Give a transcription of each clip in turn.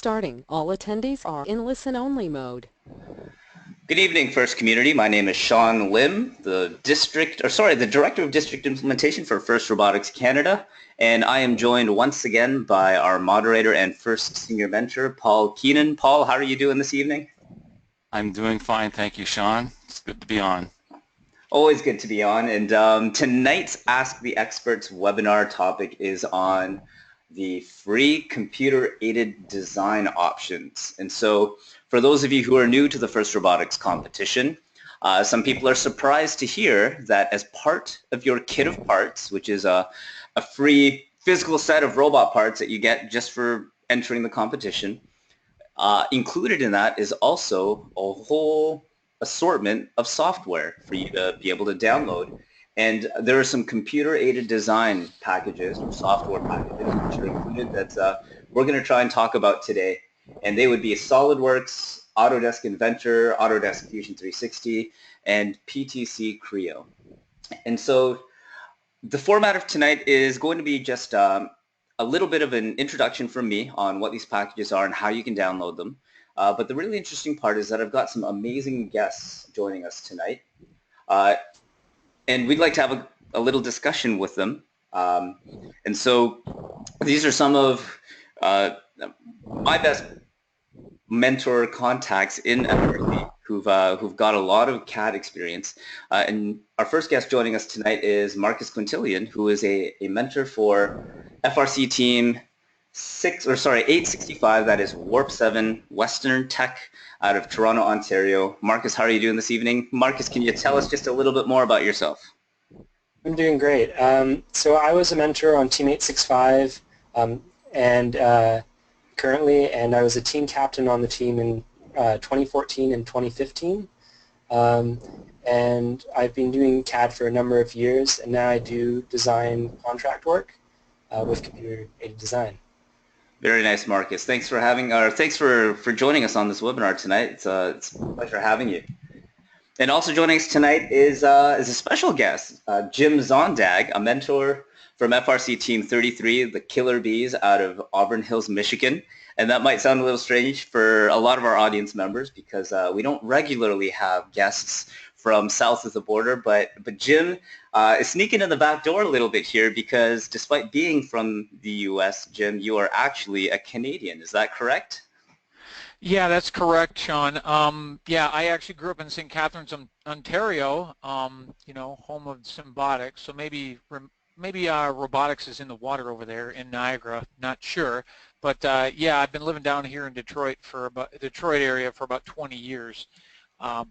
starting. All attendees are in listen-only mode. Good evening, First Community. My name is Sean Lim, the Director of District Implementation for First Robotics Canada, and I am joined once again by our moderator and first senior mentor, Paul Quintin. Paul, how are you doing this evening? I'm doing fine, thank you, Sean. It's good to be on. Always good to be on, and tonight's Ask the Experts webinar topic is on the free computer-aided design options. And so for those of you who are new to the First Robotics competition, some people are surprised to hear that as part of your kit of parts, which is a free physical set of robot parts that you get just for entering the competition, included in that is also a whole assortment of software for you to be able to download. And there are some computer-aided design packages or software packages which are included that we're going to try and talk about today. And they would be SolidWorks, Autodesk Inventor, Autodesk Fusion 360, and PTC Creo. And so the format of tonight is going to be just a little bit of an introduction from me on what these packages are and how you can download them. But the really interesting part is that I've got some amazing guests joining us tonight. And we'd like to have a little discussion with them. And so these are some of my best mentor contacts in FRC who've got a lot of CAD experience. And our first guest joining us tonight is Marcus Quintillian, who is a mentor for FRC team 865, that is Warp 7 Western Tech out of Toronto, Ontario. Marcus, how are you doing this evening? Marcus, can you tell us just a little bit more about yourself? I'm doing great. So I was a mentor on Team 865 currently, and I was a team captain on the team in 2014 and 2015. And I've been doing CAD for a number of years, and now I do design contract work with computer-aided design. Very nice, Marcus. Thanks for joining us on this webinar tonight. It's a pleasure having you. And also joining us tonight is a special guest, Jim Sondag, a mentor from FRC Team 33, the Killer Bees out of Auburn Hills, Michigan. And that might sound a little strange for a lot of our audience members because we don't regularly have guests from south of the border, but Jim is sneaking in the back door a little bit here because despite being from the U.S., Jim, you are actually a Canadian. Is that correct? Yeah, that's correct, Sean. Yeah, I actually grew up in St. Catharines, Ontario, home of Symbotics. So maybe Robotics is in the water over there in Niagara. Not sure, but yeah, I've been living down here in Detroit area for about 20 years.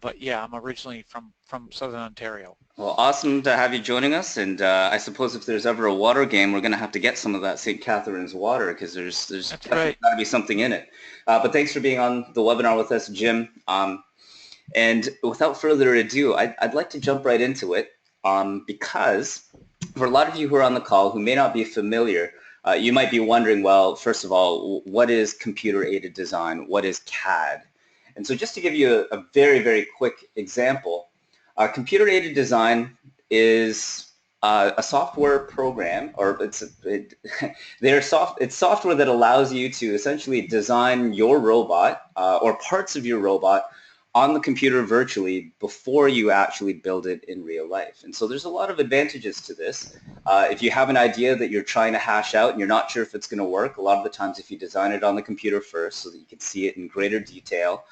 But yeah, I'm originally from Southern Ontario. Well, awesome to have you joining us, and I suppose if there's ever a water game, we're going to have to get some of that St. Catharines water because there's definitely got to be something in it. But thanks for being on the webinar with us, Jim. And without further ado, I'd like to jump right into it because for a lot of you who are on the call who may not be familiar, you might be wondering, well, first of all, what is computer-aided design? What is CAD? And so just to give you a very, very quick example, computer-aided design is a software program, or it's software that allows you to essentially design your robot or parts of your robot on the computer virtually before you actually build it in real life. And so there's a lot of advantages to this. If you have an idea that you're trying to hash out and you're not sure if it's going to work, a lot of the times if you design it on the computer first so that you can see it in greater detail,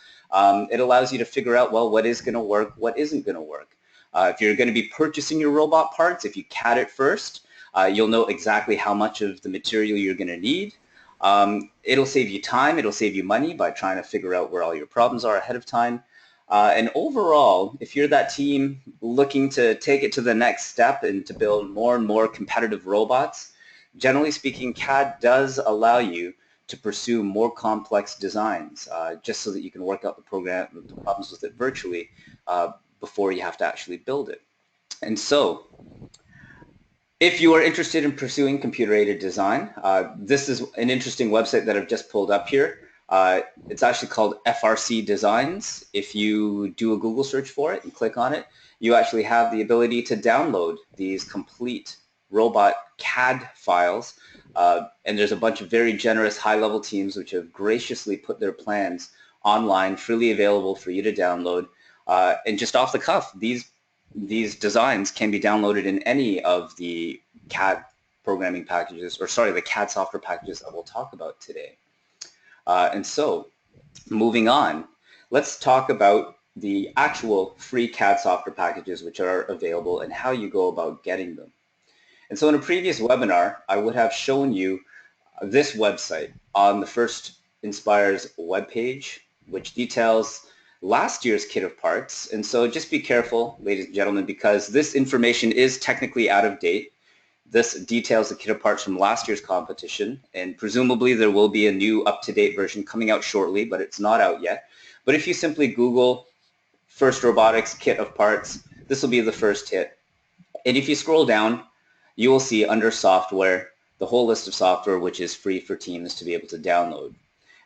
it allows you to figure out, well, what is going to work, what isn't going to work. If you're going to be purchasing your robot parts, if you CAD it first, you'll know exactly how much of the material you're going to need. It'll save you time, it'll save you money by trying to figure out where all your problems are ahead of time. And overall, if you're that team looking to take it to the next step and to build more and more competitive robots, generally speaking, CAD does allow you to pursue more complex designs just so that you can work out the problems with it virtually before you have to actually build it. And so if you are interested in pursuing computer-aided design, this is an interesting website that I've just pulled up here. It's actually called FRC Designs. If you do a Google search for it and click on it, you actually have the ability to download these complete robot CAD files And there's a bunch of very generous high-level teams which have graciously put their plans online, freely available for you to download. And just off the cuff, these designs can be downloaded in any of the CAD programming packages, or sorry, the CAD software packages that we'll talk about today. And so, moving on, let's talk about the actual free CAD software packages which are available and how you go about getting them. And so in a previous webinar, I would have shown you this website on the First Inspire's webpage, which details last year's kit of parts. And so just be careful, ladies and gentlemen, because this information is technically out of date. This details the kit of parts from last year's competition, and presumably there will be a new up-to-date version coming out shortly, but it's not out yet. But if you simply Google First Robotics kit of parts, this will be the first hit. And if you scroll down, you will see under software the whole list of software which is free for teams to be able to download.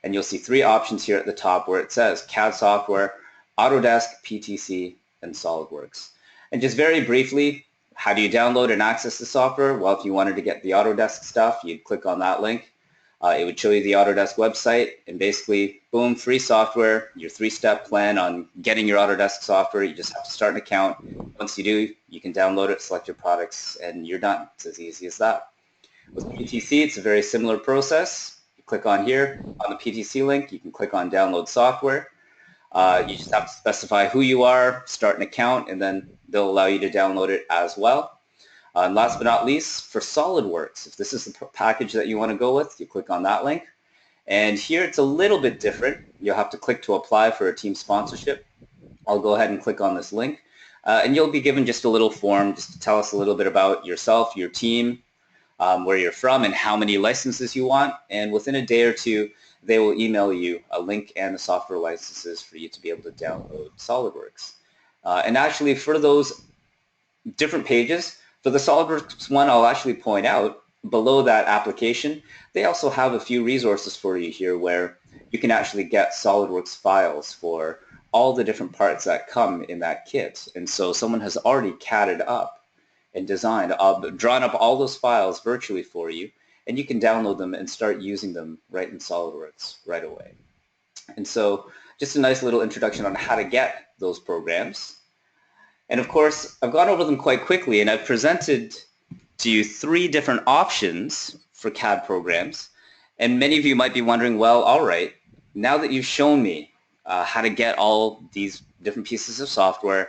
And you'll see three options here at the top where it says CAD Software, Autodesk, PTC, and SolidWorks. And just very briefly, how do you download and access the software? Well, if you wanted to get the Autodesk stuff, you'd click on that link. It would show you the Autodesk website, and basically, boom, free software, your three-step plan on getting your Autodesk software. You just have to start an account. Once you do, you can download it, select your products, and you're done. It's as easy as that. With PTC, it's a very similar process. You click on here, on the PTC link, you can click on download software. You just have to specify who you are, start an account, and then they'll allow you to download it as well. And last but not least, for SolidWorks, if this is the package that you want to go with, you click on that link. And here it's a little bit different. You'll have to click to apply for a team sponsorship. I'll go ahead and click on this link. And you'll be given just a little form just to tell us a little bit about yourself, your team, where you're from, and how many licenses you want. And within a day or two, they will email you a link and the software licenses for you to be able to download SolidWorks. And actually, for those different pages, for the SolidWorks one, I'll actually point out below that application, they also have a few resources for you here where you can actually get SolidWorks files for all the different parts that come in that kit. And so someone has already CAD'd up and designed, drawn up all those files virtually for you, and you can download them and start using them right in SolidWorks right away. And so just a nice little introduction on how to get those programs. And of course, I've gone over them quite quickly, and I've presented to you three different options for CAD programs. And many of you might be wondering, well, all right, now that you've shown me how to get all these different pieces of software,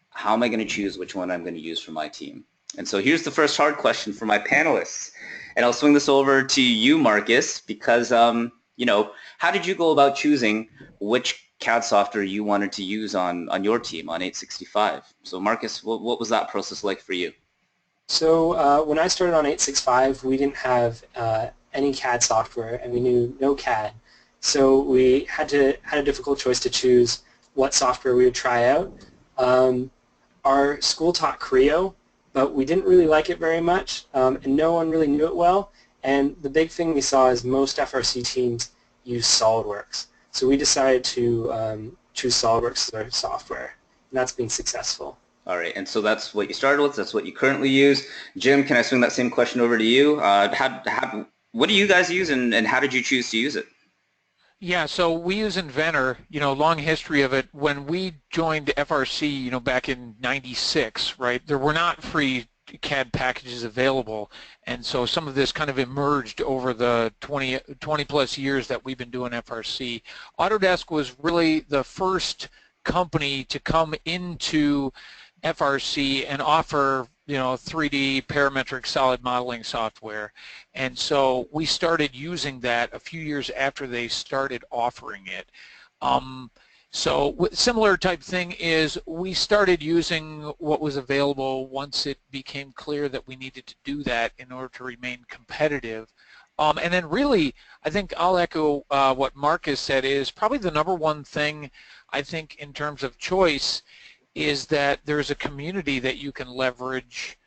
how am I going to choose which one I'm going to use for my team? And so here's the first hard question for my panelists. And I'll swing this over to you, Marcus, because, you know, how did you go about choosing which CAD software you wanted to use on your team on 865? So Marcus, what was that process like for you? So when I started on 865, we didn't have any CAD software, and we knew no CAD. So we had a difficult choice to choose what software we would try out. Our school taught Creo, but we didn't really like it very much, and no one really knew it well. And the big thing we saw is most FRC teams use SolidWorks. So we decided to choose SolidWorks as our software, and that's been successful. All right, and so that's what you started with, that's what you currently use. Jim, can I swing that same question over to you? What do you guys use, and how did you choose to use it? Yeah, so we use Inventor, you know, long history of it. When we joined FRC, you know, back in '96, right, there were not free CAD packages available, and so some of this kind of emerged over the 20 plus years that we've been doing FRC. Autodesk was really the first company to come into FRC and offer, you know, 3D parametric solid modeling software, and so we started using that a few years after they started offering it. So similar type thing is we started using what was available once it became clear that we needed to do that in order to remain competitive. And then really, I think I'll echo what Marcus said, is probably the number one thing I think in terms of choice is that there's a community that you can leverage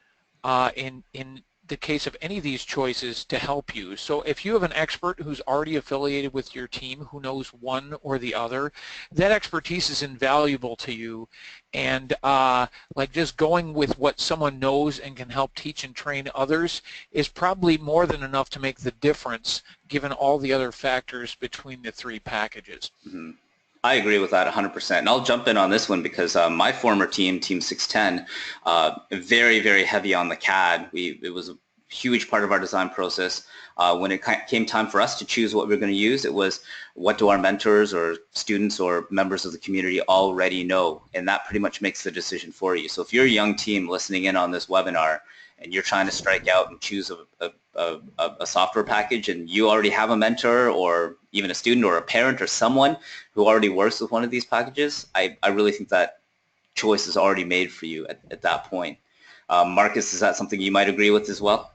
in the case of any of these choices to help you. So if you have an expert who's already affiliated with your team who knows one or the other, that expertise is invaluable to you. And like just going with what someone knows and can help teach and train others is probably more than enough to make the difference given all the other factors between the three packages. Mm-hmm. I agree with that 100%. And I'll jump in on this one because my former team, Team 610, very, very heavy on the CAD. It was a huge part of our design process. When it came time for us to choose what we were going to use, it was what do our mentors or students or members of the community already know? And that pretty much makes the decision for you. So if you're a young team listening in on this webinar and you're trying to strike out and choose a software package and you already have a mentor or even a student or a parent or someone who already works with one of these packages, I really think that choice is already made for you at that point. Marcus, is that something you might agree with as well?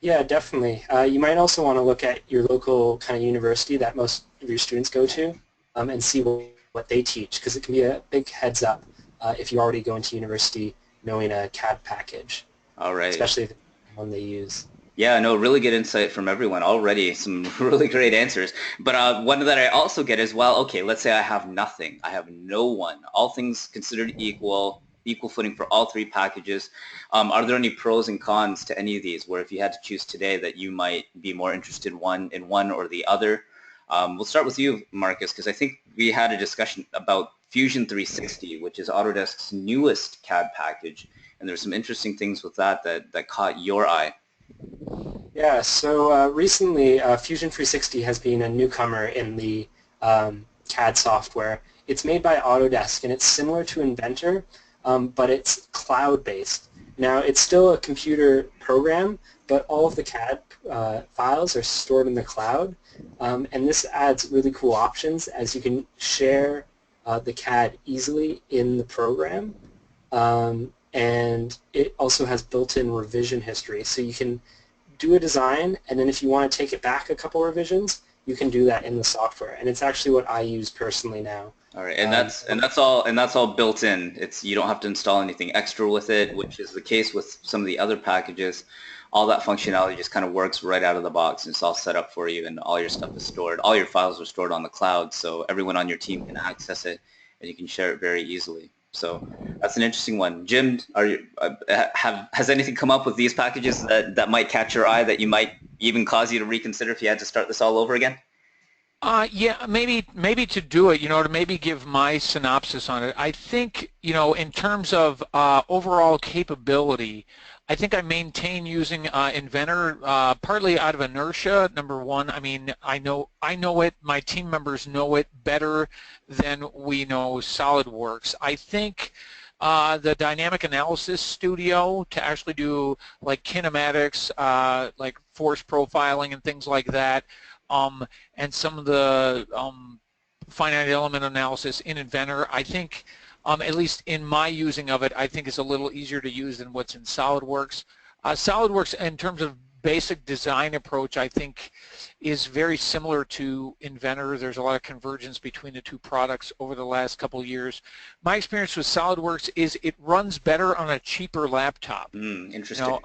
Yeah, definitely. You might also want to look at your local kind of university that most of your students go to and see what they teach, because it can be a big heads up if you already go into university knowing a CAD package. All right. Especially if it's the one they use. Yeah, no, really good insight from everyone already. Some really great answers. But one that I also get is, well, okay, let's say I have nothing. I have no one. All things considered equal footing for all three packages. Are there any pros and cons to any of these where if you had to choose today that you might be more interested in one or the other? We'll start with you, Marcus, because I think we had a discussion about Fusion 360, which is Autodesk's newest CAD package. And there's some interesting things with that caught your eye. Yeah, so recently Fusion 360 has been a newcomer in the CAD software. It's made by Autodesk, and it's similar to Inventor, but it's cloud-based. Now, it's still a computer program, but all of the CAD files are stored in the cloud, and this adds really cool options as you can share the CAD easily in the program, and it also has built-in revision history, so you can do a design, and then if you want to take it back a couple revisions, you can do that in the software, and it's actually what I use personally now. All right, and that's all built in. You don't have to install anything extra with it, which is the case with some of the other packages. All that functionality just kind of works right out of the box, and it's all set up for you, and all your stuff is stored. All your files are stored on the cloud, so everyone on your team can access it, and you can share it very easily. So that's an interesting one. Jim, has anything come up with these packages that might catch your eye that you might even cause you to reconsider if you had to start this all over again? Yeah, maybe to do it, to maybe give my synopsis on it. I think, in terms of overall capability, I think I maintain using Inventor partly out of inertia. Number one, I mean, I know it. My team members know it better than we know SolidWorks. I think the dynamic analysis studio to actually do like kinematics, like force profiling and things like that, and some of the finite element analysis in Inventor, I think, at least in my using of it, I think is a little easier to use than what's in SolidWorks. SolidWorks, in terms of basic design approach, I think is very similar to Inventor. There's a lot of convergence between the two products over the last couple of years. My experience with SolidWorks is it runs better on a cheaper laptop. Interesting.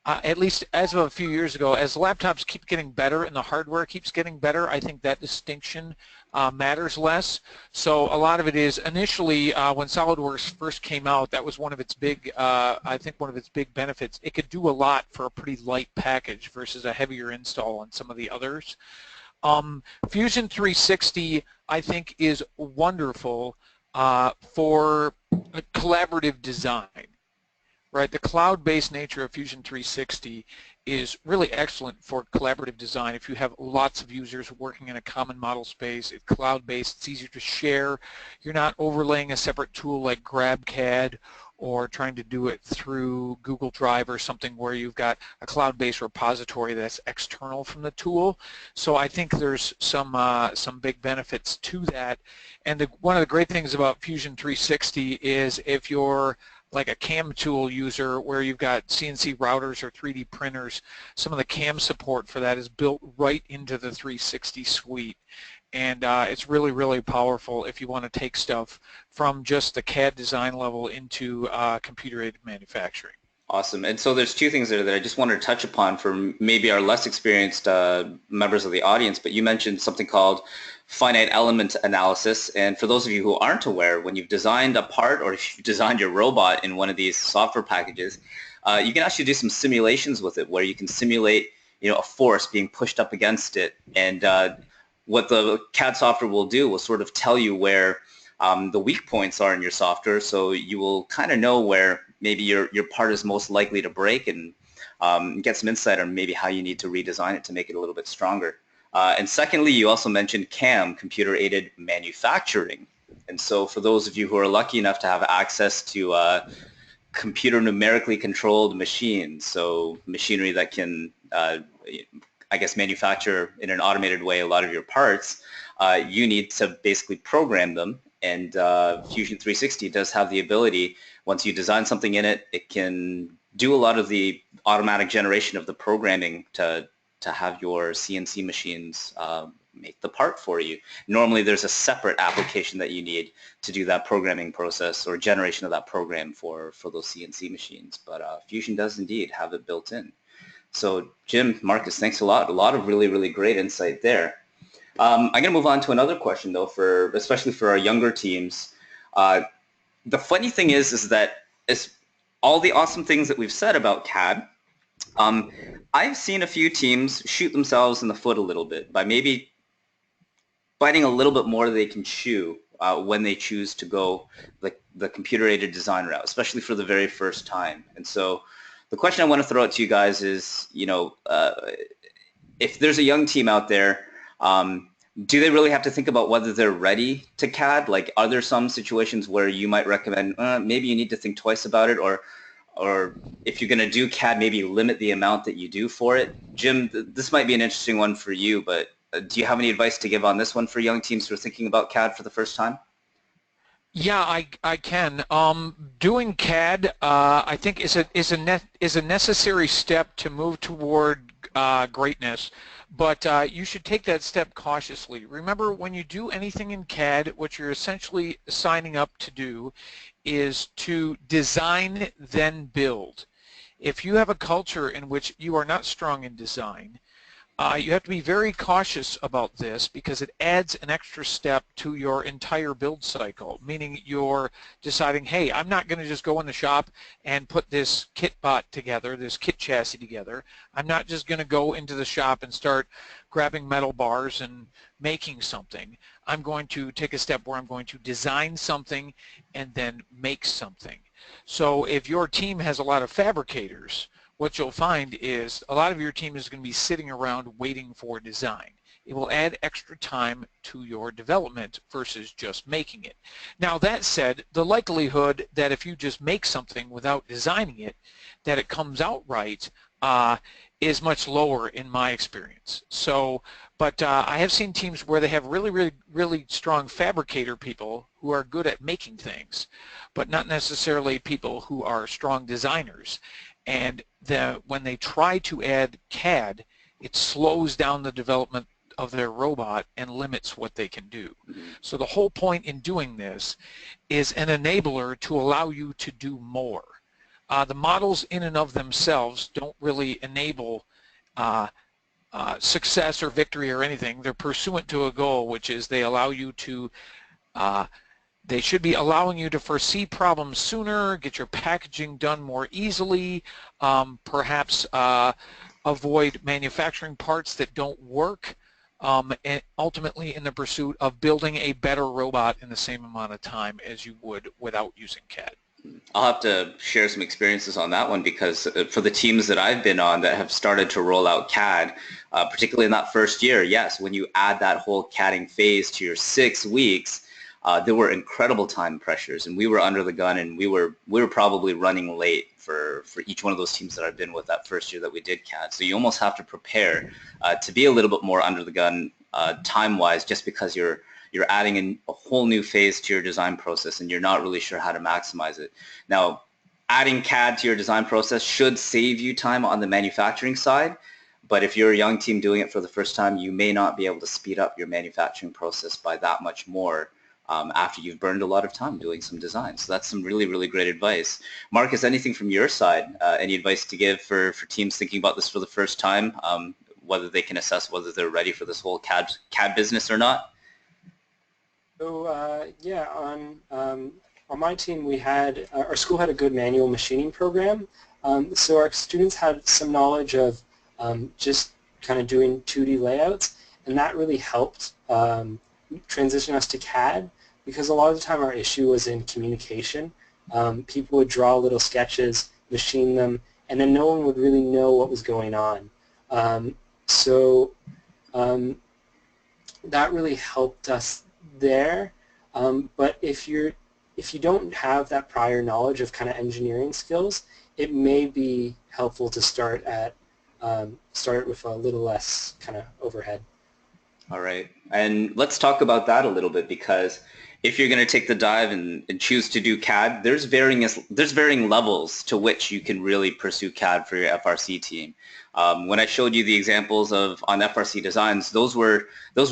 At least as of a few years ago, as laptops keep getting better and the hardware keeps getting better, I think that distinction matters less. So a lot of it is initially when SolidWorks first came out, that was one of its big, I think one of its big benefits. It could do a lot for a pretty light package versus a heavier install on some of the others. Fusion 360, I think, is wonderful for collaborative design. Right, the cloud-based nature of Fusion 360 is really excellent for collaborative design. If you have lots of users working in a common model space, it's cloud-based, it's easier to share. You're not overlaying a separate tool like GrabCAD or trying to do it through Google Drive or something where you've got a cloud-based repository that's external from the tool. So I think there's some big benefits to that. And one of the great things about Fusion 360 is if you're like a CAM tool user where you've got CNC routers or 3D printers, some of the CAM support for that is built right into the 360 suite. And it's really, really powerful if you want to take stuff from just the CAD design level into computer-aided manufacturing. Awesome. And so there's two things there that I just wanted to touch upon for maybe our less experienced members of the audience, but you mentioned something called finite element analysis. And for those of you who aren't aware, when you've designed a part or if you've designed your robot in one of these software packages, you can actually do some simulations with it where you can simulate, a force being pushed up against it. And what the CAD software will do will sort of tell you where the weak points are in your software, so you will kind of know where maybe your part is most likely to break and get some insight on maybe how you need to redesign it to make it a little bit stronger. And secondly, you also mentioned CAM, computer-aided manufacturing. And so for those of you who are lucky enough to have access to computer numerically controlled machines, so machinery that can, I guess, manufacture in an automated way a lot of your parts, you need to basically program them. And Fusion 360 does have the ability, once you design something in it, it can do a lot of the automatic generation of the programming to have your CNC machines make the part for you. Normally there's a separate application that you need to do that programming process or generation of that program for those CNC machines. But Fusion does indeed have it built in. So Jim, Marcus, thanks a lot. A lot of really, really great insight there. I'm going to move on to another question, though, especially for our younger teams. The funny thing is that all the awesome things that we've said about CAD, I've seen a few teams shoot themselves in the foot a little bit by maybe biting a little bit more than they can chew when they choose to go the computer-aided design route, especially for the very first time. And so the question I want to throw out to you guys is, if there's a young team out there, do they really have to think about whether they're ready to CAD? Like, are there some situations where you might recommend maybe you need to think twice about it, or if you're going to do CAD, maybe limit the amount that you do for it? Jim, this might be an interesting one for you, but do you have any advice to give on this one for young teams who are thinking about CAD for the first time? Yeah, I can. Doing CAD, I think, is a necessary step to move toward greatness, but you should take that step cautiously. Remember, when you do anything in CAD, what you're essentially signing up to do is to design, then build. If you have a culture in which you are not strong in design, you have to be very cautious about this because it adds an extra step to your entire build cycle, meaning you're deciding, hey, I'm not going to just go in the shop and put this kit bot together, this kit chassis together. I'm not just going to go into the shop and start grabbing metal bars and making something. I'm going to take a step where I'm going to design something and then make something. So if your team has a lot of fabricators, what you'll find is a lot of your team is going to be sitting around waiting for design. It will add extra time to your development versus just making it. Now, that said, the likelihood that if you just make something without designing it, that it comes out right is much lower in my experience. So, but I have seen teams where they have really strong fabricator people who are good at making things, but not necessarily people who are strong designers. And when they try to add CAD, it slows down the development of their robot and limits what they can do. So the whole point in doing this is an enabler to allow you to do more. The models in and of themselves don't really enable success or victory or anything. They're pursuant to a goal, which is they allow you to they should be allowing you to foresee problems sooner, get your packaging done more easily, perhaps avoid manufacturing parts that don't work, and ultimately in the pursuit of building a better robot in the same amount of time as you would without using CAD. I'll have to share some experiences on that one because for the teams that I've been on that have started to roll out CAD, particularly in that first year, yes, when you add that whole CADing phase to your 6 weeks, there were incredible time pressures, and we were under the gun, and we were probably running late for each one of those teams that I've been with that first year that we did CAD. So you almost have to prepare to be a little bit more under the gun time-wise, just because you're adding in a whole new phase to your design process, and you're not really sure how to maximize it. Now, adding CAD to your design process should save you time on the manufacturing side, but if you're a young team doing it for the first time, you may not be able to speed up your manufacturing process by that much more after you've burned a lot of time doing some design. So that's some really, really great advice. Marcus, anything from your side, any advice to give for teams thinking about this for the first time, whether they can assess whether they're ready for this whole CAD business or not? So yeah, on my team, we had our school had a good manual machining program. So our students had some knowledge of just kind of doing 2D layouts, and that really helped transition us to CAD, because a lot of the time our issue was in communication. People would draw little sketches, machine them, and then no one would really know what was going on. So that really helped us there. But if you don't have that prior knowledge of kind of engineering skills, it may be helpful to start with a little less kind of overhead. All right, and let's talk about that a little bit, because if you're going to take the dive and choose to do CAD, there's varying levels to which you can really pursue CAD for your FRC team. When I showed you the examples on FRC designs, those were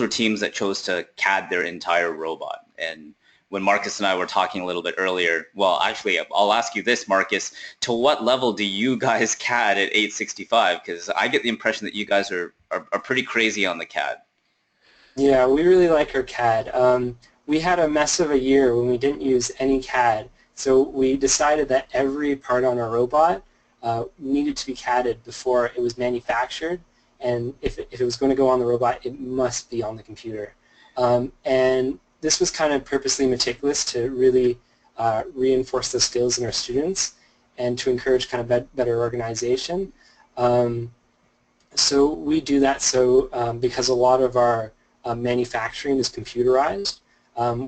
teams that chose to CAD their entire robot. And when Marcus and I were talking a little bit earlier, well, actually, I'll ask you this, Marcus, to what level do you guys CAD at 865? Because I get the impression that you guys are pretty crazy on the CAD. Yeah, we really like our CAD. We had a mess of a year when we didn't use any CAD, so we decided that every part on our robot needed to be CADed before it was manufactured, and if it was going to go on the robot, it must be on the computer. And this was kind of purposely meticulous to really reinforce the skills in our students and to encourage kind of better organization. So we do that because a lot of our manufacturing is computerized.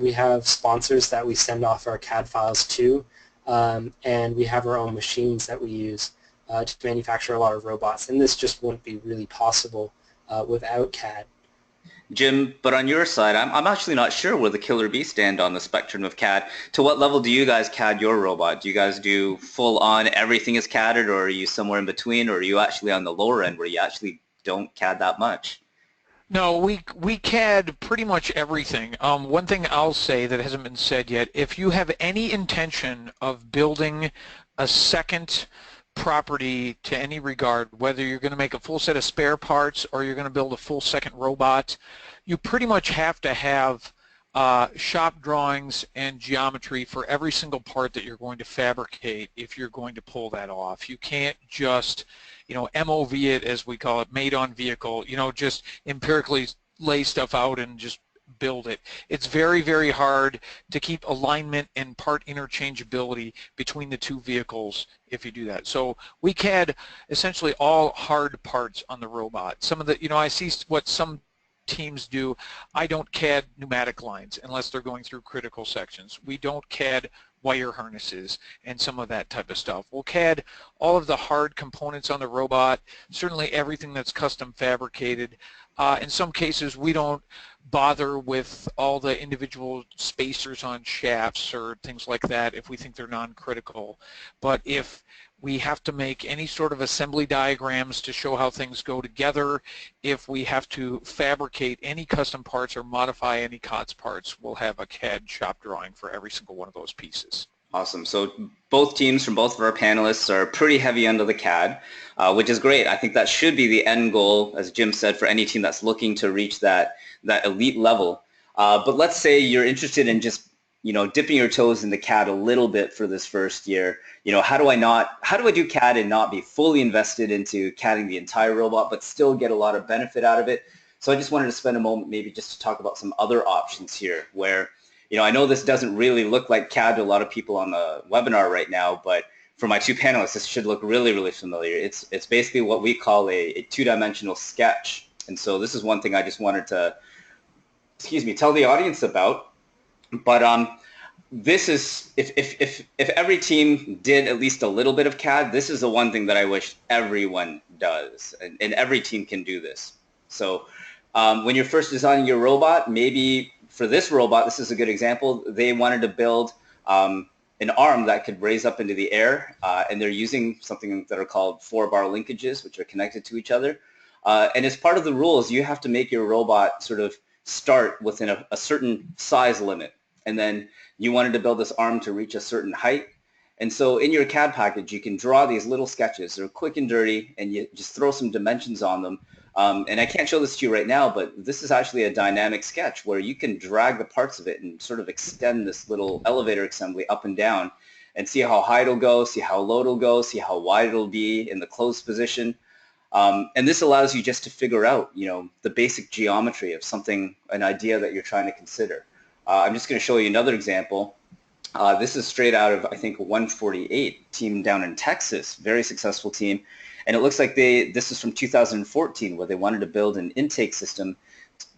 We have sponsors that we send off our CAD files to, and we have our own machines that we use to manufacture a lot of robots, and this just wouldn't be really possible without CAD. Jim, but on your side, I'm actually not sure where the killer bees stand on the spectrum of CAD. To what level do you guys CAD your robot? Do you guys do full-on everything is CADed, or are you somewhere in between, or are you actually on the lower end where you actually don't CAD that much? No, we CAD pretty much everything. One thing I'll say that hasn't been said yet, if you have any intention of building a second property to any regard, whether you're going to make a full set of spare parts or you're going to build a full second robot, you pretty much have to have shop drawings and geometry for every single part that you're going to fabricate if you're going to pull that off. You can't just, MOV it, as we call it, made on vehicle, just empirically lay stuff out and just build it. It's very, very hard to keep alignment and part interchangeability between the two vehicles if you do that. So we CAD essentially all hard parts on the robot. Some of the, I see what some teams do. I don't CAD pneumatic lines unless they're going through critical sections. We don't CAD wire harnesses and some of that type of stuff. We'll CAD all of the hard components on the robot, certainly everything that's custom fabricated. In some cases, we don't bother with all the individual spacers on shafts or things like that if we think they're non-critical. But if we have to make any sort of assembly diagrams to show how things go together, if we have to fabricate any custom parts or modify any CAD's parts, we'll have a CAD shop drawing for every single one of those pieces. Awesome. So both teams from both of our panelists are pretty heavy under the CAD, which is great. I think that should be the end goal, as Jim said, for any team that's looking to reach that elite level. But let's say you're interested in just dipping your toes in the CAD a little bit for this first year. How do I do CAD and not be fully invested into CADing the entire robot, but still get a lot of benefit out of it? So I just wanted to spend a moment maybe just to talk about some other options here where, I know this doesn't really look like CAD to a lot of people on the webinar right now, but for my two panelists, this should look really, really familiar. It's basically what we call a two-dimensional sketch. And so this is one thing I just wanted to, tell the audience about. But this is, if every team did at least a little bit of CAD, this is the one thing that I wish everyone does, and every team can do this. So when you're first designing your robot, maybe for this robot, this is a good example, they wanted to build an arm that could raise up into the air, and they're using something that are called 4-bar linkages, which are connected to each other. And as part of the rules, you have to make your robot sort of start within a certain size limit. and then you wanted to build this arm to reach a certain height. And so in your CAD package, you can draw these little sketches. They're quick and dirty, and you just throw some dimensions on them. And I can't show this to you right now, but this is actually a dynamic sketch where you can drag the parts of it and sort of extend this little elevator assembly up and down and see how high it'll go, see how low it'll go, see how wide it'll be in the closed position. And this allows you just to figure out, the basic geometry of something, an idea that you're trying to consider. I'm just going to show you another example. This is straight out of, I think, 148 team down in Texas, very successful team. And it looks like this is from 2014, where they wanted to build an intake system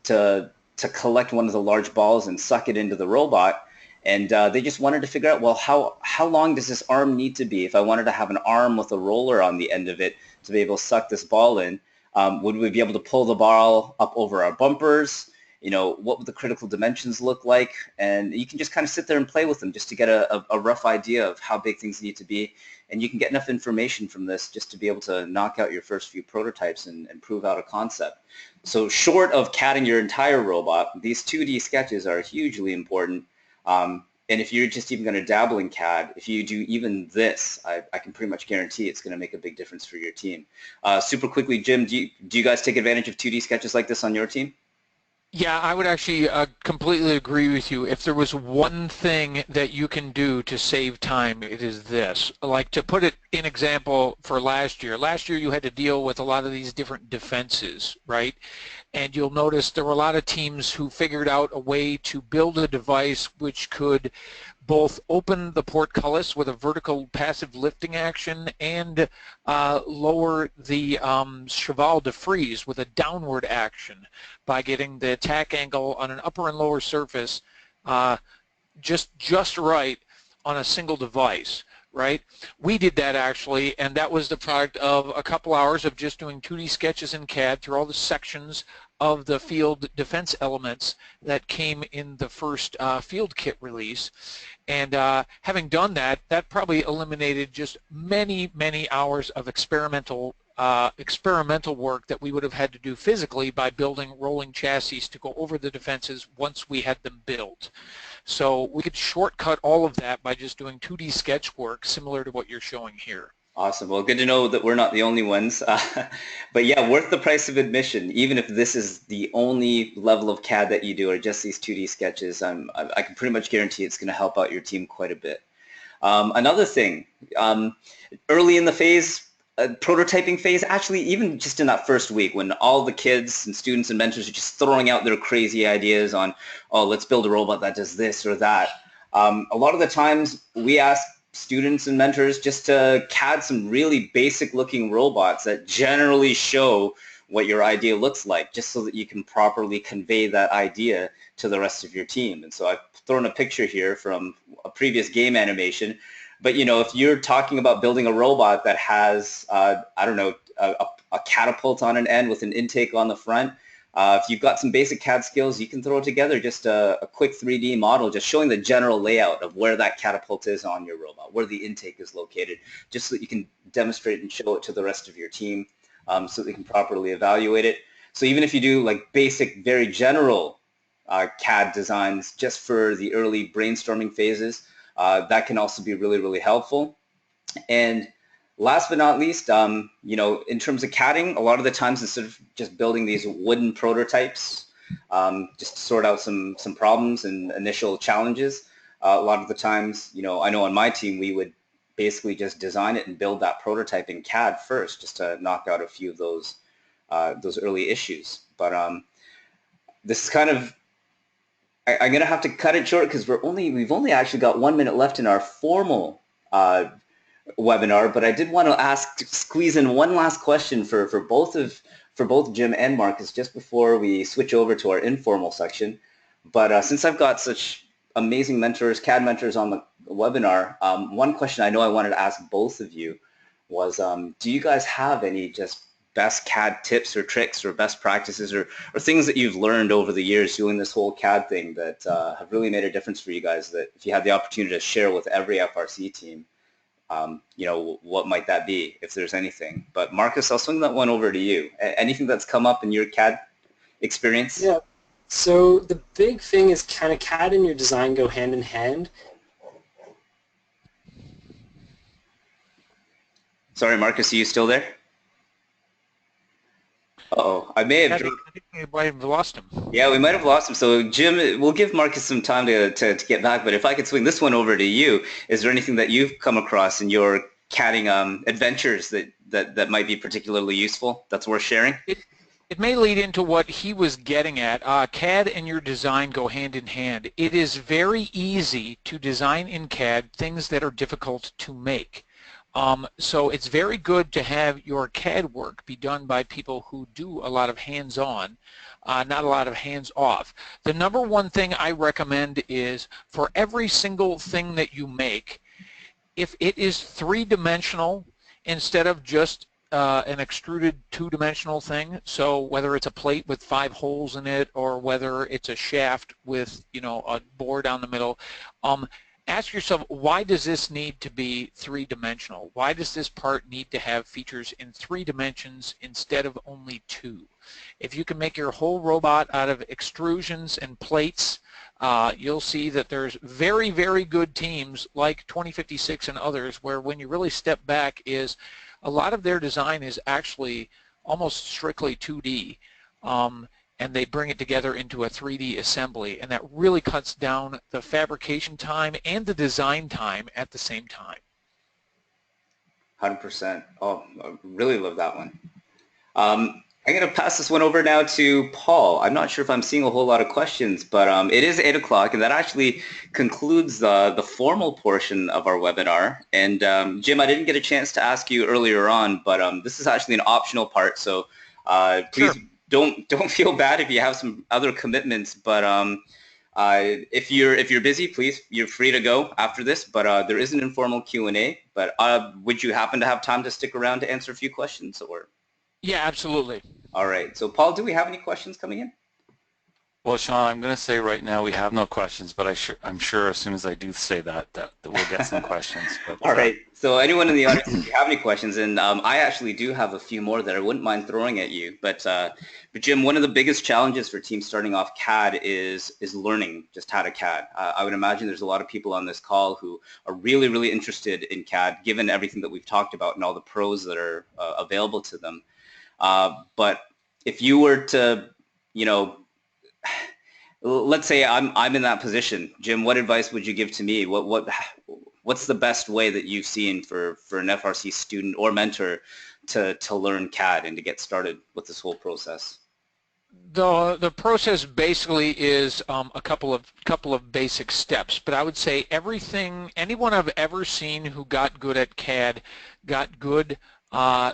to collect one of the large balls and suck it into the robot. And they just wanted to figure out, well, how long does this arm need to be? If I wanted to have an arm with a roller on the end of it to be able to suck this ball in, would we be able to pull the ball up over our bumpers? What would the critical dimensions look like? And you can just kind of sit there and play with them just to get a rough idea of how big things need to be. And you can get enough information from this just to be able to knock out your first few prototypes and prove out a concept. So short of CADing your entire robot, these 2D sketches are hugely important. And if you're just even going to dabble in CAD, if you do even this, I can pretty much guarantee it's going to make a big difference for your team. Super quickly, Jim, do you guys take advantage of 2D sketches like this on your team? Yeah, I would actually completely agree with you. If there was one thing that you can do to save time, it is this. Like, to put it in example for last year you had to deal with a lot of these different defenses, right? And you'll notice there were a lot of teams who figured out a way to build a device which could both open the portcullis with a vertical passive lifting action and lower the cheval de frise with a downward action by getting the attack angle on an upper and lower surface just right on a single device. Right? We did that actually, and that was the product of a couple hours of just doing 2D sketches in CAD through all the sections of the field defense elements that came in the first field kit release. And having done that, that probably eliminated just many hours of experimental work that we would have had to do physically by building rolling chassis to go over the defenses once we had them built. So we could shortcut all of that by just doing 2D sketch work similar to what you're showing here. Awesome. Well, good to know that we're not the only ones. But yeah, worth the price of admission, even if this is the only level of CAD that you do or just these 2D sketches. I can pretty much guarantee it's going to help out your team quite a bit. Another thing, early in the phase, prototyping phase, actually even just in that first week when all the kids and students and mentors are just throwing out their crazy ideas on, oh, let's build a robot that does this or that. A lot of the times we ask students and mentors just to CAD some really basic looking robots that generally show what your idea looks like, just so that you can properly convey that idea to the rest of your team. And so I've thrown a picture here from a previous game animation. But if you're talking about building a robot that has, I don't know, a catapult on an end with an intake on the front, if you've got some basic CAD skills, you can throw together just a quick 3D model, just showing the general layout of where that catapult is on your robot, where the intake is located, just so that you can demonstrate and show it to the rest of your team so they can properly evaluate it. So even if you do like basic, very general CAD designs just for the early brainstorming phases, that can also be really helpful. And last but not least, in terms of CADing, a lot of the times instead of just building these wooden prototypes, just to sort out some problems and initial challenges, a lot of the times, I know on my team we would basically just design it and build that prototype in CAD first, just to knock out a few of those early issues. But this is kind of, I'm going to have to cut it short because we've only actually got 1 minute left in our formal webinar, but I did want to squeeze in one last question for both Jim and Marcus just before we switch over to our informal section. But since I've got such amazing mentors, CAD mentors on the webinar, one question I know I wanted to ask both of you was, do you guys have any just best CAD tips or tricks or best practices or things that you've learned over the years doing this whole CAD thing that have really made a difference for you guys, that if you had the opportunity to share with every FRC team, what might that be, if there's anything? But Marcus, I'll swing that one over to you. Anything that's come up in your CAD experience? Yeah, So the big thing is kind of CAD and your design go hand in hand. Sorry, Marcus, are you still there? Uh-oh, I may have I dropped. think we might have lost him. Yeah, we might have lost him. So, Jim, we'll give Marcus some time to get back, but if I could swing this one over to you, is there anything that you've come across in your CADing adventures that might be particularly useful, that's worth sharing? It may lead into what he was getting at. CAD and your design go hand in hand. It is very easy to design in CAD things that are difficult to make. So it's very good to have your CAD work be done by people who do a lot of hands-on, not a lot of hands-off. The number one thing I recommend is for every single thing that you make, if it is three-dimensional instead of just an extruded two-dimensional thing, so whether it's a plate with 5 holes in it or whether it's a shaft with, you know, a bore down the middle, ask yourself, why does this need to be three-dimensional? Why does this part need to have features in 3 dimensions instead of only 2? If you can make your whole robot out of extrusions and plates, you'll see that there's very, very good teams like 2056 and others where when you really step back is a lot of their design is actually almost strictly 2D. And they bring it together into a 3D assembly, and that really cuts down the fabrication time and the design time at the same time. 100%. Oh, I really love that one. I'm going to pass this one over now to Paul. I'm not sure if I'm seeing a whole lot of questions, but it is 8 o'clock, and that actually concludes the formal portion of our webinar. And Jim, I didn't get a chance to ask you earlier on, but this is actually an optional part, so please don't feel bad if you have some other commitments. But if you're busy, please, you're free to go after this. But there is an informal Q&A. But would you happen to have time to stick around to answer a few questions, or? Yeah, absolutely. All right. So, Paul, do we have any questions coming in? Well, Sean, I'm going to say right now we have no questions, but I'm sure as soon as I do say that we'll get some questions. But, all right. So anyone in the audience, if you have any questions, and I actually do have a few more that I wouldn't mind throwing at you. But Jim, one of the biggest challenges for teams starting off CAD is learning just how to CAD. I would imagine there's a lot of people on this call who are really, really interested in CAD, given everything that we've talked about and all the pros that are available to them. But if you were to, you know, let's say I'm in that position, Jim, what advice would you give to me? What's the best way that you've seen for an FRC student or mentor to learn CAD and to get started with this whole process? The process basically is a couple of basic steps, but I would say anyone I've ever seen who got good at CAD got good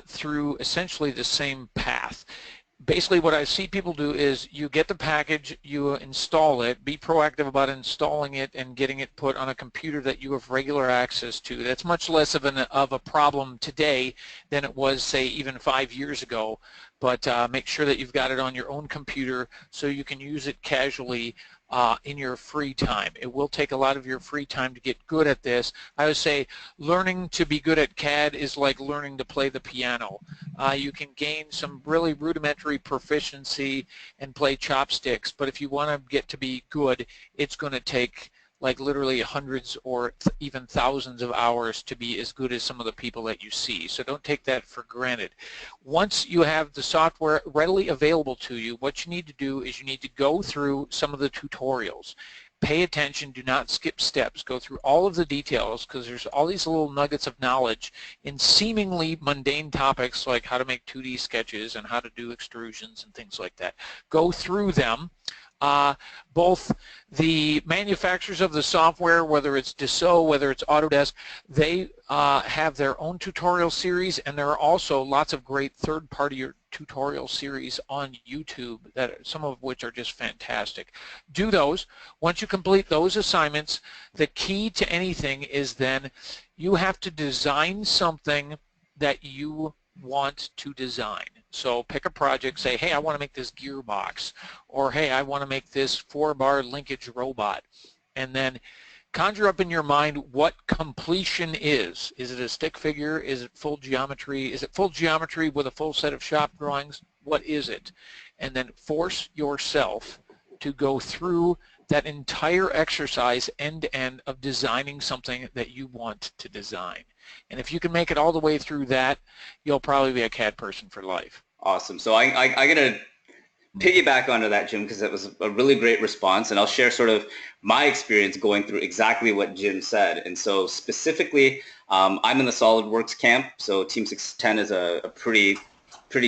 through essentially the same path. Basically what I see people do is you get the package, you install it, be proactive about installing it and getting it put on a computer that you have regular access to. That's much less of a problem today than it was, say, even 5 years ago. But make sure that you've got it on your own computer so you can use it casually in your free time. It will take a lot of your free time to get good at this. I would say learning to be good at CAD is like learning to play the piano. You can gain some really rudimentary proficiency and play chopsticks, but if you want to get to be good, it's going to take like literally hundreds or even thousands of hours to be as good as some of the people that you see. So don't take that for granted. Once you have the software readily available to you, what you need to do is you need to go through some of the tutorials. Pay attention, do not skip steps. Go through all of the details because there's all these little nuggets of knowledge in seemingly mundane topics like how to make 2D sketches and how to do extrusions and things like that. Go through them. Both the manufacturers of the software, whether it's Dassault, whether it's Autodesk, they have their own tutorial series, and there are also lots of great third-party tutorial series on YouTube, some of which are just fantastic. Do those. Once you complete those assignments, the key to anything is then you have to design something that you want to design. So pick a project, say, hey, I want to make this gearbox, or hey, I want to make this 4-bar linkage robot, and then conjure up in your mind what completion is. Is it a stick figure? Is it full geometry? Is it full geometry with a full set of shop drawings? What is it? And then force yourself to go through that entire exercise end to end of designing something that you want to design. And if you can make it all the way through that, you'll probably be a CAD person for life. Awesome. So I got to piggyback onto that, Jim, because that was a really great response, and I'll share sort of my experience going through exactly what Jim said. And so specifically, I'm in the SolidWorks camp, so Team 610 is a pretty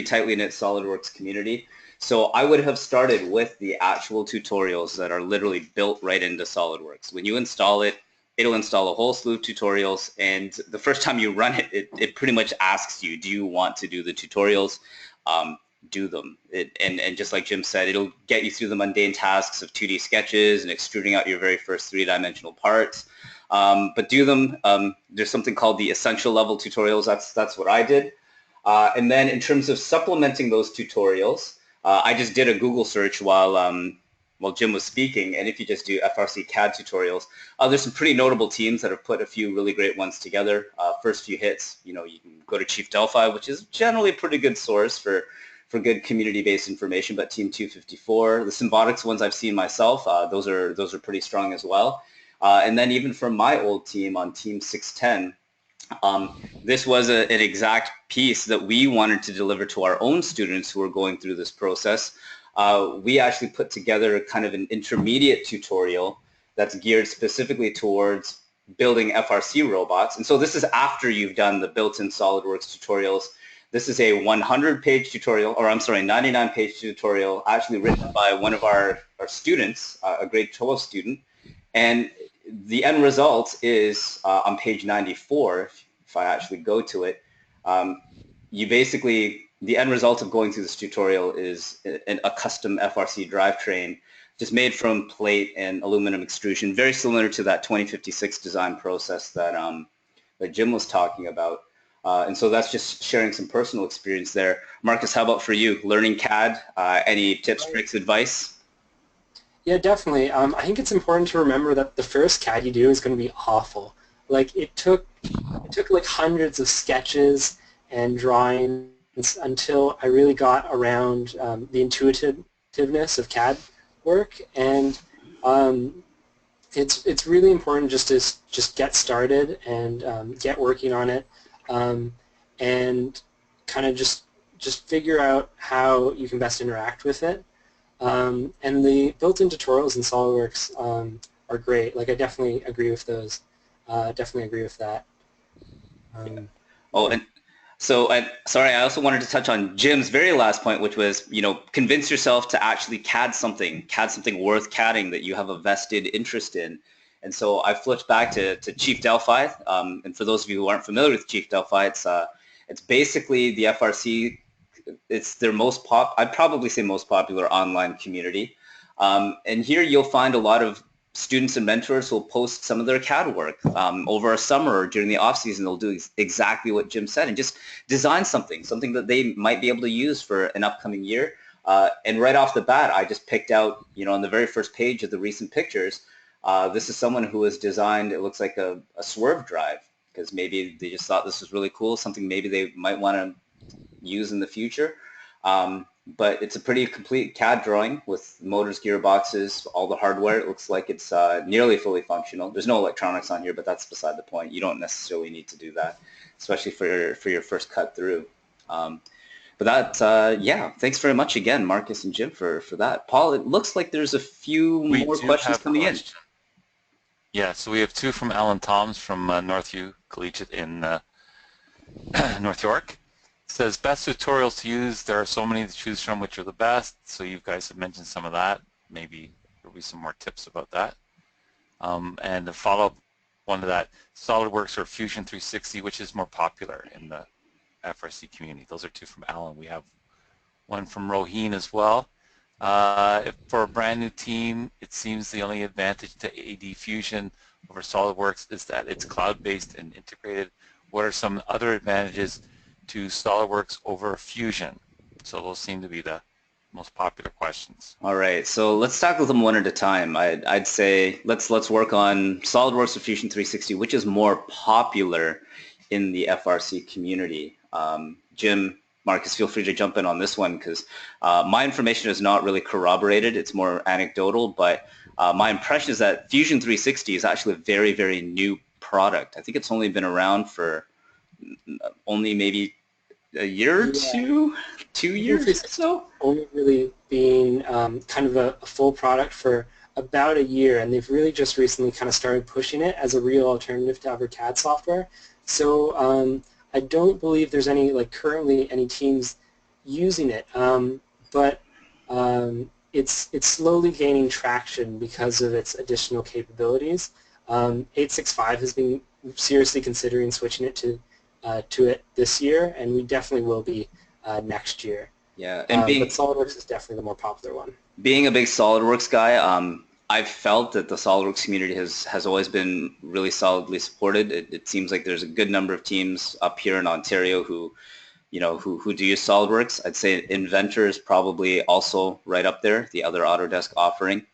tightly knit SolidWorks community. So I would have started with the actual tutorials that are literally built right into SolidWorks. When you install it, it'll install a whole slew of tutorials, and the first time you run it, it pretty much asks you, do you want to do the tutorials? Do them. And just like Jim said, it'll get you through the mundane tasks of 2D sketches and extruding out your very first three-dimensional parts. But do them. There's something called the essential level tutorials. That's what I did. And then in terms of supplementing those tutorials, I just did a Google search while Jim was speaking, and if you just do FRC CAD tutorials, there's some pretty notable teams that have put a few really great ones together. First few hits, you can go to Chief Delphi, which is generally a pretty good source for good community-based information, but Team 254, the Symbotics ones I've seen myself, those are pretty strong as well. And then even from my old team on Team 610, this was an exact piece that we wanted to deliver to our own students who are going through this process. We actually put together kind of an intermediate tutorial that's geared specifically towards building FRC robots. And so this is after you've done the built-in SolidWorks tutorials. This is a 100-page tutorial, or I'm sorry, 99-page tutorial, actually written by one of our students, a grade 12 student. And the end result is on page 94, if I actually go to it, the end result of going through this tutorial is a custom FRC drivetrain just made from plate and aluminum extrusion, very similar to that 2056 design process that Jim was talking about. And so that's just sharing some personal experience there. Marcus, how about for you? Learning CAD, any tips, tricks, advice? Yeah, definitely. I think it's important to remember that the first CAD you do is going to be awful. Like it took like hundreds of sketches and drawings until I really got around the intuitiveness of CAD work, and it's really important just to get started and get working on it. And kind of just figure out how you can best interact with it. And the built-in tutorials in SolidWorks are great. Like I definitely agree with those. Definitely agree with that. And so, sorry, I also wanted to touch on Jim's very last point, which was, convince yourself to actually CAD something worth CADing that you have a vested interest in. And so I flipped back to Chief Delphi, and for those of you who aren't familiar with Chief Delphi, it's basically the FRC. It's their I'd probably say most popular online community. And here you'll find a lot of students and mentors who will post some of their CAD work over a summer or during the off season. They'll do exactly what Jim said and just design something that they might be able to use for an upcoming year. And right off the bat, I just picked out, on the very first page of the recent pictures, this is someone who has designed, it looks like a swerve drive, because maybe they just thought this was really cool, something maybe they might want to use in the future. But it's a pretty complete CAD drawing with motors, gearboxes, all the hardware. It looks like it's nearly fully functional. There's no electronics on here, but that's beside the point. You don't necessarily need to do that, especially for your first cut through. But that, yeah, thanks very much again, Marcus and Jim, for that. Paul, it looks like there's a few more questions coming in. Yeah, so we have two from Alan Toms from Northview Collegiate in North York. It says, best tutorials to use. There are so many to choose from. Which are the best? So you guys have mentioned some of that. Maybe there'll be some more tips about that. And a follow-up one to that, SolidWorks or Fusion 360, which is more popular in the FRC community? Those are two from Alan. We have one from Roheen as well. For a brand new team, it seems the only advantage to AD Fusion over SolidWorks is that it's cloud-based and integrated. What are some other advantages to SolidWorks over Fusion? So those seem to be the most popular questions. All right, so let's tackle them one at a time. I'd say let's work on SolidWorks or Fusion 360, which is more popular in the FRC community. Jim, Marcus, feel free to jump in on this one because my information is not really corroborated. It's more anecdotal, but my impression is that Fusion 360 is actually a very, very new product. I think it's only been around for only maybe a year or Yeah. 2 years or so. Only really been kind of a full product for about a year, and they've really just recently kind of started pushing it as a real alternative to other CAD software. So I don't believe there's any currently any teams using it, but it's slowly gaining traction because of its additional capabilities. 865 has been seriously considering switching it to it this year, and we definitely will be next year. Yeah, and but SolidWorks is definitely the more popular one. Being a big SolidWorks guy, I've felt that the SolidWorks community has always been really solidly supported. It seems like there's a good number of teams up here in Ontario who do use SolidWorks. I'd say Inventor is probably also right up there, the other Autodesk offering.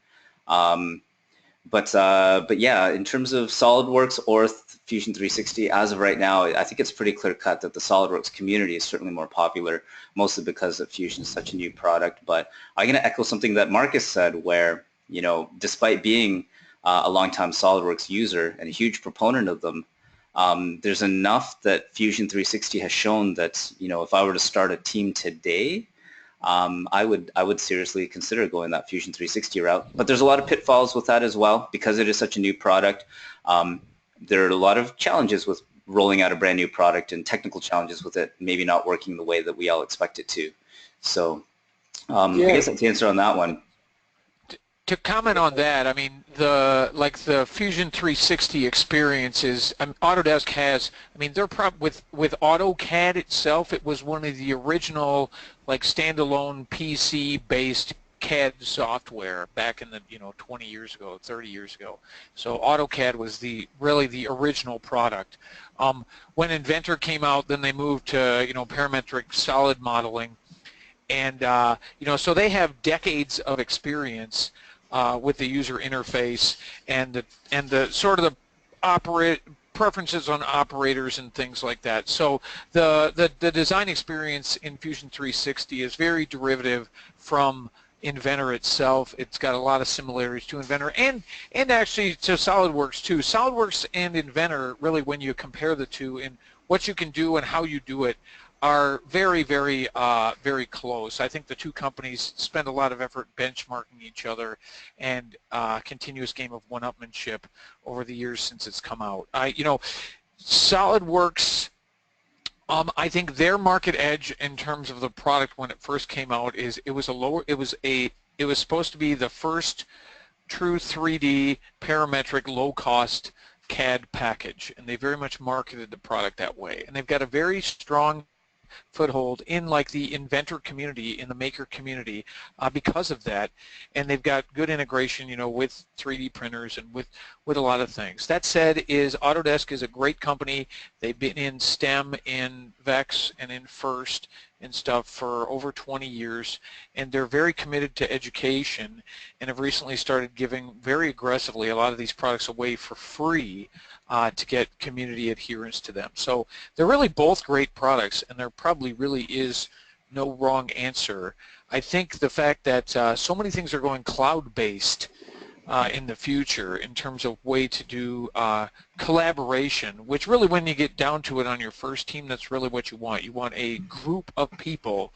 But yeah, in terms of SolidWorks or Fusion 360, as of right now, I think it's pretty clear cut that the SolidWorks community is certainly more popular, mostly because that Fusion is such a new product. But I'm going to echo something that Marcus said, where despite being a longtime SolidWorks user and a huge proponent of them, there's enough that Fusion 360 has shown that if I were to start a team today, I would seriously consider going that Fusion 360 route. But there's a lot of pitfalls with that as well because it is such a new product. There are a lot of challenges with rolling out a brand new product and technical challenges with it maybe not working the way that we all expect it to. So I guess that's the answer on that one. To comment on that, I mean, the Fusion 360 experience is, Autodesk has, they're with AutoCAD itself, it was one of the original standalone PC-based CAD software back in the 20 years ago, 30 years ago. So AutoCAD was really the original product. When Inventor came out, then they moved to parametric solid modeling, and so they have decades of experience with the user interface and the sort of the preferences on operators and things like that. So the design experience in Fusion 360 is very derivative from Inventor itself. It's got a lot of similarities to Inventor and actually to SolidWorks too. SolidWorks and Inventor, really, when you compare the two in what you can do and how you do it, are very, very, very close. I think the two companies spend a lot of effort benchmarking each other and continuous game of one-upmanship over the years since it's come out. SolidWorks, I think their market edge in terms of the product when it first came out is it was supposed to be the first true 3D parametric low-cost CAD package, and they very much marketed the product that way. And they've got a very strong foothold in the inventor community, in the maker community, because of that, and they've got good integration with 3D printers and with a lot of things. That said, Autodesk is a great company. They've been in STEM, in VEX, and in FIRST and stuff for over 20 years, and they're very committed to education and have recently started giving very aggressively a lot of these products away for free to get community adherence to them. So they're really both great products, and there probably really is no wrong answer. I think the fact that so many things are going cloud-based in the future in terms of way to do collaboration, which really, when you get down to it on your first team, that's really what you want. You want a group of people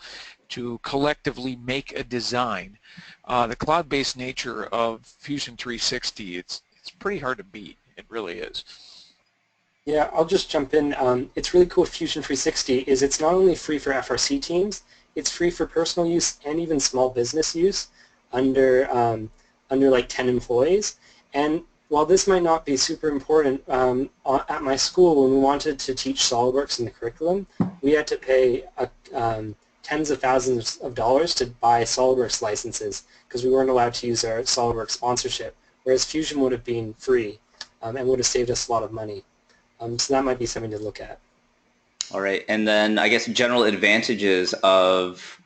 to collectively make a design. The cloud-based nature of Fusion 360, it's pretty hard to beat. It really is. Yeah, I'll just jump in. It's really cool with Fusion 360 is it's not only free for FRC teams, it's free for personal use and even small business use under 10 employees. And while this might not be super important, at my school, when we wanted to teach SolidWorks in the curriculum, we had to pay tens of thousands of dollars to buy SolidWorks licenses because we weren't allowed to use our SolidWorks sponsorship, whereas Fusion would have been free and would have saved us a lot of money. So that might be something to look at. All right, and then I guess general advantages of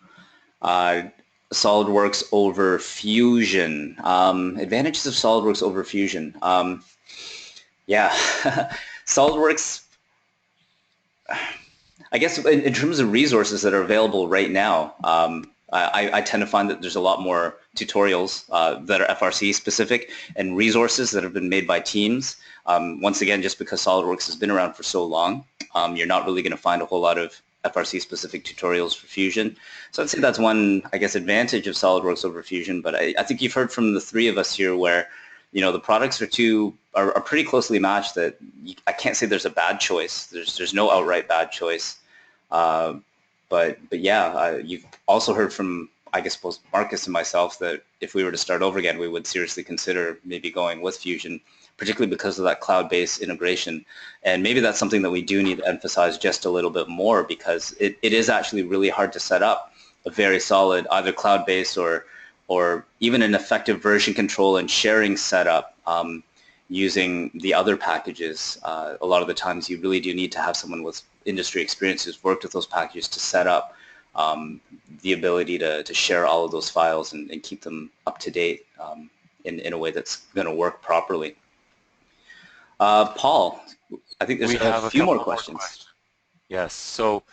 SolidWorks over Fusion. Advantages of SolidWorks over Fusion. Yeah, SolidWorks, I guess in terms of resources that are available right now, I tend to find that there's a lot more tutorials that are FRC specific and resources that have been made by teams. Once again, just because SolidWorks has been around for so long, you're not really going to find a whole lot of FRC specific tutorials for Fusion. So I'd say that's one, I guess, advantage of SolidWorks over Fusion. But I think you've heard from the three of us here where, you know, the products are pretty closely matched. That I can't say there's a bad choice. There's no outright bad choice. But yeah, you've also heard from, I guess, both Marcus and myself that if we were to start over again, we would seriously consider maybe going with Fusion, particularly because of that cloud-based integration. And maybe that's something that we do need to emphasize just a little bit more, because it is actually really hard to set up a very solid either cloud-based or even an effective version control and sharing setup using the other packages. A lot of the times you really do need to have someone with industry experience who's worked with those packages to set up the ability to share all of those files and keep them up to date in a way that's going to work properly. Paul, I think there's a few more questions. Yes, so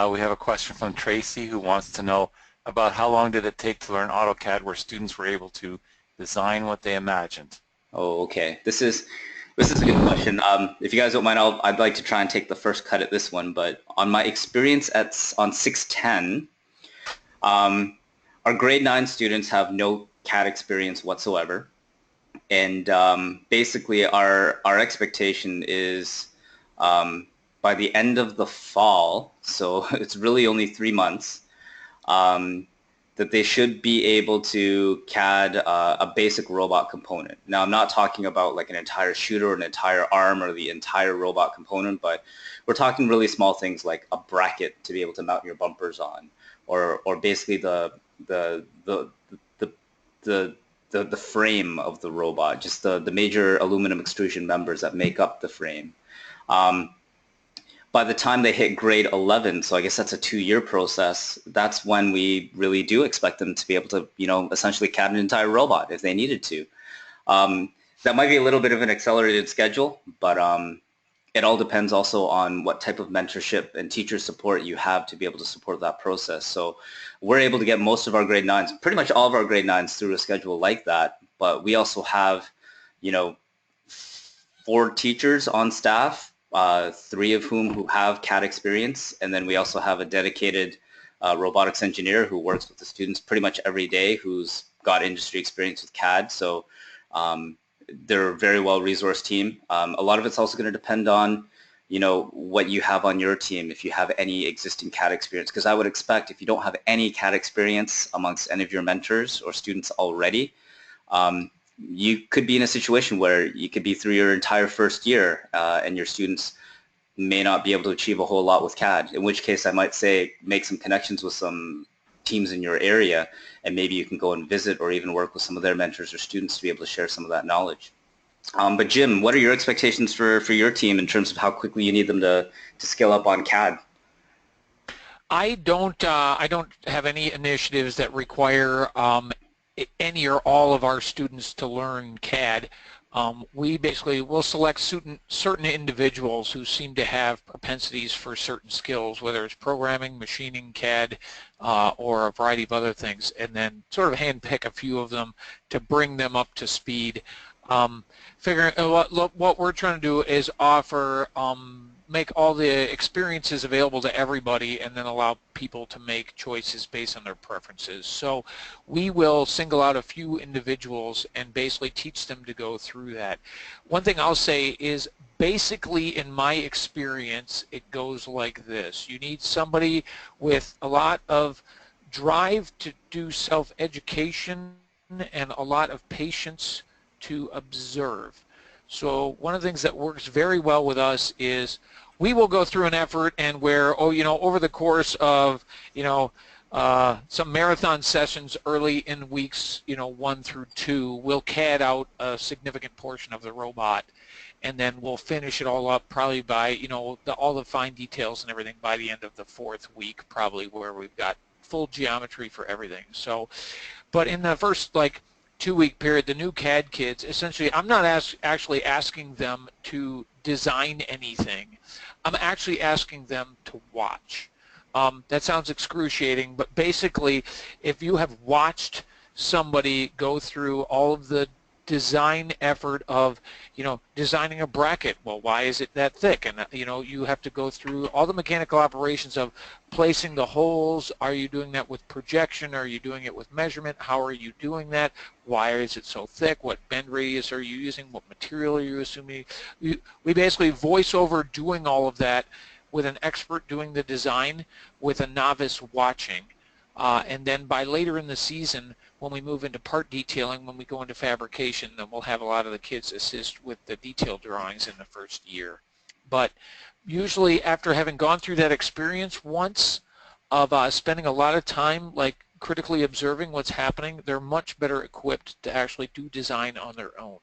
we have a question from Tracy who wants to know about how long did it take to learn AutoCAD where students were able to design what they imagined? Oh, okay. This is a good question. If you guys don't mind, I'd like to try and take the first cut at this one. But on my experience on 610, our grade 9 students have no CAD experience whatsoever. And basically our expectation is by the end of the fall, so it's really only 3 months, that they should be able to CAD a basic robot component. Now, I'm not talking about like an entire shooter or an entire arm or the entire robot component, but we're talking really small things like a bracket to be able to mount your bumpers on, or basically the frame of the robot, just the major aluminum extrusion members that make up the frame. By the time they hit grade 11, so I guess that's a 2-year process, that's when we really do expect them to be able to, you know, essentially CAD an entire robot if they needed to. That might be a little bit of an accelerated schedule, but it all depends also on what type of mentorship and teacher support you have to be able to support that process. So we're able to get most of our grade 9s, pretty much all of our grade 9s through a schedule like that, but we also have, you know, 4 teachers on staff, 3 of whom have CAD experience, and then we also have a dedicated robotics engineer who works with the students pretty much every day, who's got industry experience with CAD. So they're a very well-resourced team. A lot of it's also going to depend on, you know, what you have on your team, if you have any existing CAD experience, because I would expect if you don't have any CAD experience amongst any of your mentors or students already, you could be in a situation where you could be through your entire first year and your students may not be able to achieve a whole lot with CAD, in which case I might say make some connections with some teams in your area, and maybe you can go and visit or even work with some of their mentors or students to be able to share some of that knowledge. But Jim, what are your expectations for your team in terms of how quickly you need them to scale up on CAD? I don't have any initiatives that require any or all of our students to learn CAD. We basically will select certain individuals who seem to have propensities for certain skills, whether it's programming, machining, CAD, or a variety of other things, and then sort of handpick a few of them to bring them up to speed. Figuring what we're trying to do is offer make all the experiences available to everybody and then allow people to make choices based on their preferences. So we will single out a few individuals and basically teach them to go through that. One thing I'll say is basically in my experience it goes like this. You need somebody with a lot of drive to do self-education and a lot of patience to observe. So one of the things that works very well with us is we will go through an effort and where, over the course of, some marathon sessions early in weeks, 1 through 2, we'll CAD out a significant portion of the robot, and then we'll finish it all up probably by, all the fine details and everything by the end of the 4th week, probably, where we've got full geometry for everything. So, but in the first, 2-week period, the new CAD kids, essentially, I'm not actually asking them to design anything. I'm actually asking them to watch. That sounds excruciating, but basically if you have watched somebody go through all of the design effort of, designing a bracket, well, why is it that thick? And, you have to go through all the mechanical operations of placing the holes. Are you doing that with projection? Are you doing it with measurement? How are you doing that? Why is it so thick? What bend radius are you using? What material are you assuming? We basically voice over doing all of that with an expert doing the design, with a novice watching. And then by later in the season, when we move into part detailing, when we go into fabrication, then we'll have a lot of the kids assist with the detail drawings in the first year. But usually after having gone through that experience once of spending a lot of time like critically observing what's happening, they're much better equipped to actually do design on their own.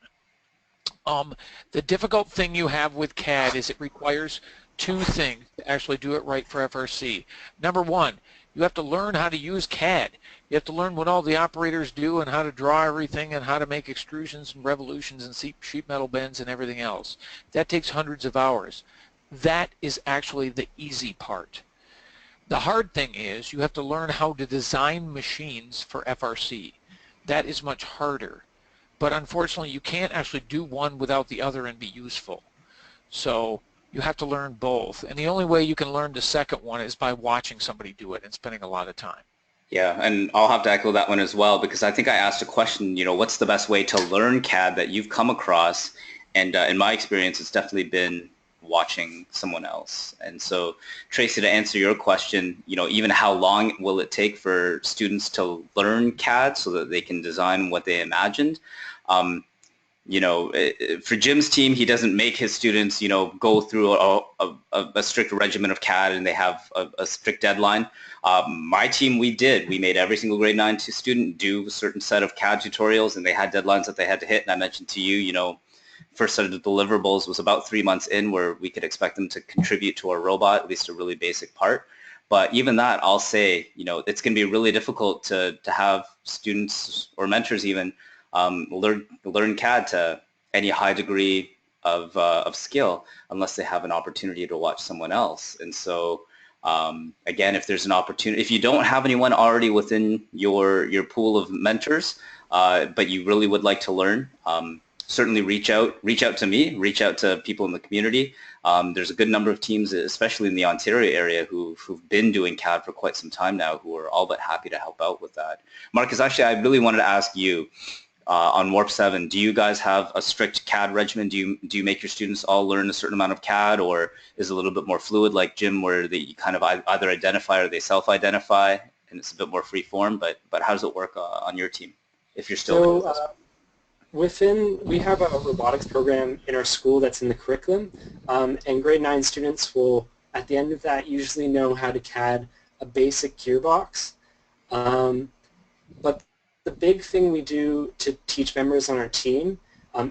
The difficult thing you have with CAD is it requires two things to actually do it right for FRC. Number one, you have to learn how to use CAD. You have to learn what all the operators do and how to draw everything and how to make extrusions and revolutions and sheet metal bends and everything else. That takes hundreds of hours. That is actually the easy part. The hard thing is you have to learn how to design machines for FRC. That is much harder. But unfortunately, you can't actually do one without the other and be useful. So you have to learn both. And the only way you can learn the second one is by watching somebody do it and spending a lot of time. Yeah, and I'll have to echo that one as well, because I think I asked a question, what's the best way to learn CAD that you've come across? And in my experience, it's definitely been watching someone else. And so, Tracy, to answer your question, even how long will it take for students to learn CAD so that they can design what they imagined? For Jim's team, he doesn't make his students, go through a strict regimen of CAD and they have a strict deadline. My team, we made every single grade 9 student do a certain set of CAD tutorials, and they had deadlines that they had to hit. And I mentioned to you, first set of the deliverables was about 3 months in, where we could expect them to contribute to our robot, at least a really basic part. But even that, I'll say, it's going to be really difficult to have students or mentors even learn CAD to any high degree of skill unless they have an opportunity to watch someone else. And so again, if there's an opportunity, if you don't have anyone already within your pool of mentors, but you really would like to learn, certainly reach out to me, reach out to people in the community. There's a good number of teams, especially in the Ontario area, who've been doing CAD for quite some time now, who are all but happy to help out with that. Marcus, actually, I really wanted to ask you, on Warp 7, do you guys have a strict CAD regimen? Do you make your students all learn a certain amount of CAD, or is it a little bit more fluid like Jim, where they kind of either identify or they self-identify and it's a bit more free form? But how does it work on your team, if you're still with us? We have a robotics program in our school that's in the curriculum, and grade 9 students will, at the end of that, usually know how to CAD a basic gearbox. But the big thing we do to teach members on our team,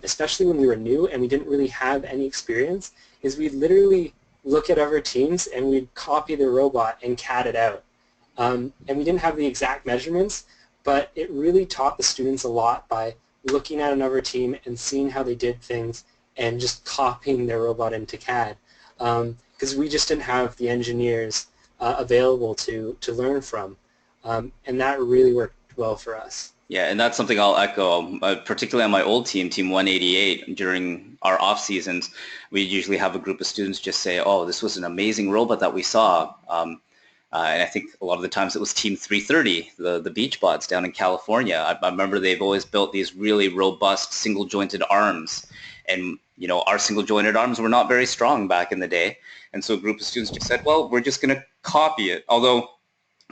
especially when we were new and we didn't really have any experience, is we literally look at other teams and we'd copy the robot and CAD it out. And we didn't have the exact measurements, but it really taught the students a lot by looking at another team and seeing how they did things and just copying their robot into CAD. Because we just didn't have the engineers available to learn from. And that really worked well for us. Yeah, and that's something I'll echo, particularly on my old team, Team 188, during our off seasons. We usually have a group of students just say, oh, this was an amazing robot that we saw. And I think a lot of the times it was Team 330, the beach bots down in California. I remember they've always built these really robust single jointed arms. And, our single jointed arms were not very strong back in the day. And so a group of students just said, well, we're just going to copy it. Although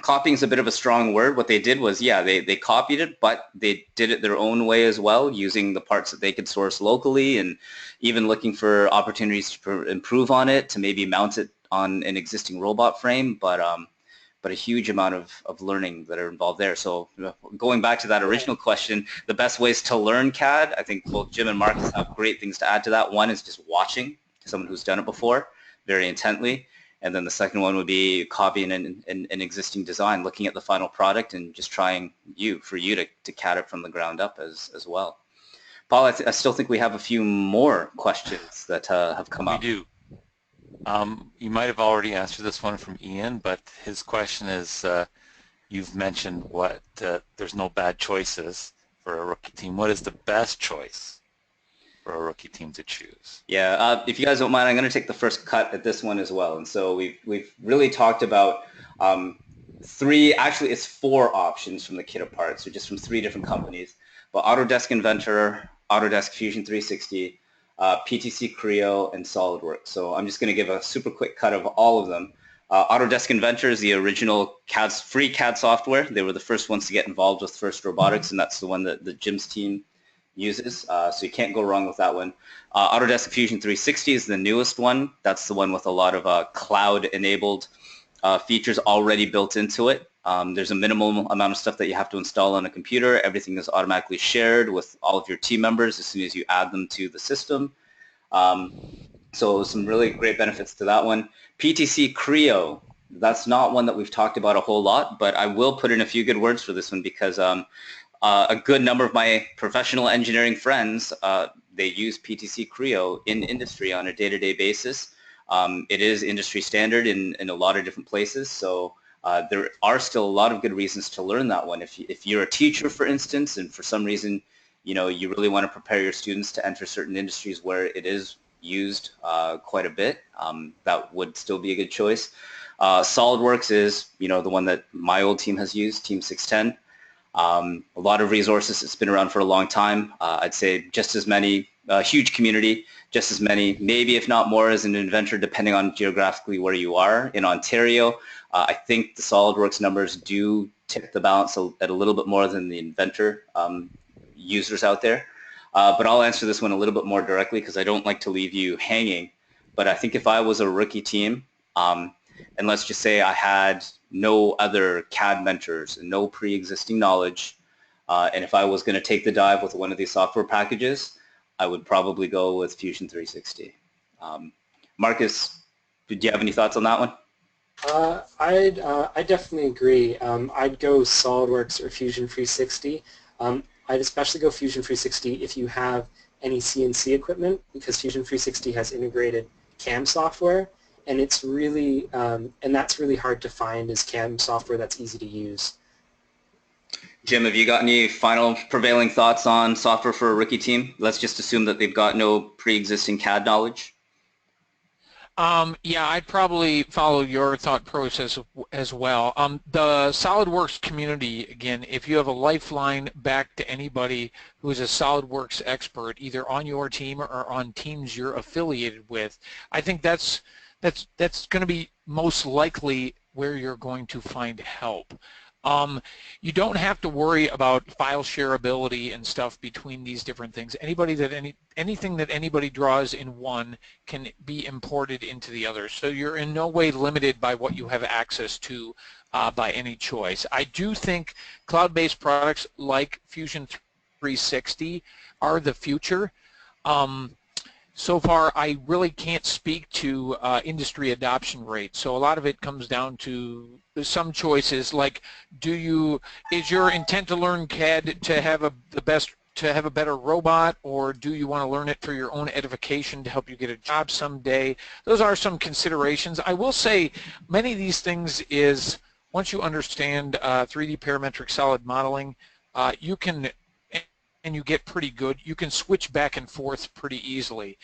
copying is a bit of a strong word. What they did was, yeah, they copied it, but they did it their own way as well, using the parts that they could source locally and even looking for opportunities to improve on it, to maybe mount it on an existing robot frame, but a huge amount of learning that are involved there. So going back to that original question, the best ways to learn CAD, I think both Jim and Marcus have great things to add to that. One is just watching someone who's done it before very intently. And then the second one would be copying an existing design, looking at the final product and just trying for you to CAD it from the ground up as well. Paul, I still think we have a few more questions that have come up. We do. You might have already answered this one from Ian, but his question is, you've mentioned there's no bad choices for a rookie team. What is the best choice for a rookie team to choose? Yeah, if you guys don't mind, I'm going to take the first cut at this one as well. And so we've really talked about actually it's 4 options from the kit apart, so just from 3 different companies. But Autodesk Inventor, Autodesk Fusion 360, PTC Creo, and SolidWorks. So I'm just going to give a super quick cut of all of them. Autodesk Inventor is the original free CAD software. They were the first ones to get involved with first robotics, and that's the one that Jim's team uses. So you can't go wrong with that one. Autodesk Fusion 360 is the newest one. That's the one with a lot of cloud-enabled features already built into it. There's a minimal amount of stuff that you have to install on a computer. Everything is automatically shared with all of your team members as soon as you add them to the system. So some really great benefits to that one. PTC Creo, that's not one that we've talked about a whole lot, but I will put in a few good words for this one because a good number of my professional engineering friends, they use PTC Creo in industry on a day-to-day basis. It is industry standard in a lot of different places, so there are still a lot of good reasons to learn that one. If you're a teacher, for instance, and for some reason, you really want to prepare your students to enter certain industries where it is used quite a bit, that would still be a good choice. SolidWorks is, the one that my old team has used, Team 610. A lot of resources. It's been around for a long time. I'd say just as many, huge community, just as many, maybe if not more as an Inventor, depending on geographically where you are. In Ontario, I think the SolidWorks numbers do tip the balance at a little bit more than the Inventor users out there. But I'll answer this one a little bit more directly because I don't like to leave you hanging. But I think if I was a rookie team, and let's just say I had no other CAD mentors and no pre-existing knowledge, and if I was going to take the dive with one of these software packages, I would probably go with Fusion 360. Marcus, do you have any thoughts on that one? I definitely agree. I'd go SolidWorks or Fusion 360. I'd especially go Fusion 360 if you have any CNC equipment, because Fusion 360 has integrated CAM software, and it's really and that's really hard to find is CAM software that's easy to use. Jim, have you got any final prevailing thoughts on software for a rookie team? Let's just assume that they've got no pre-existing CAD knowledge. Yeah, I'd probably follow your thought process as well. The SolidWorks community, again, if you have a lifeline back to anybody who is a SolidWorks expert, either on your team or on teams you're affiliated with, I think that's going to be most likely where you're going to find help. You don't have to worry about file shareability and stuff between these different things. Anything that anybody draws in one can be imported into the other. So you're in no way limited by what you have access to by any choice. I do think cloud-based products like Fusion 360 are the future. So far, I really can't speak to industry adoption rate. So a lot of it comes down to some choices, like is your intent to learn CAD to have a better robot, or do you want to learn it for your own edification to help you get a job someday? Those are some considerations. I will say many of these things is once you understand 3D parametric solid modeling, you can and you get pretty good, you can switch back and forth pretty easily.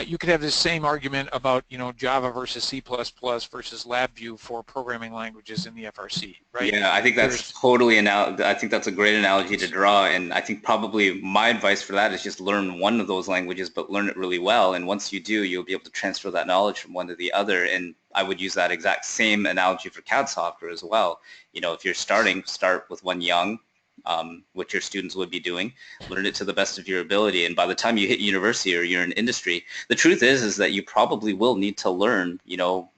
You could have the same argument about, Java versus C++ versus LabVIEW for programming languages in the FRC, right? Yeah, I think that's I think that's a great analogy to draw, and I think probably my advice for that is just learn one of those languages, but learn it really well, and once you do, you'll be able to transfer that knowledge from one to the other, and I would use that exact same analogy for CAD software as well. If you're start with one young, which your students would be doing, learn it to the best of your ability, and by the time you hit university or you're in industry, the truth is that you probably will need to learn,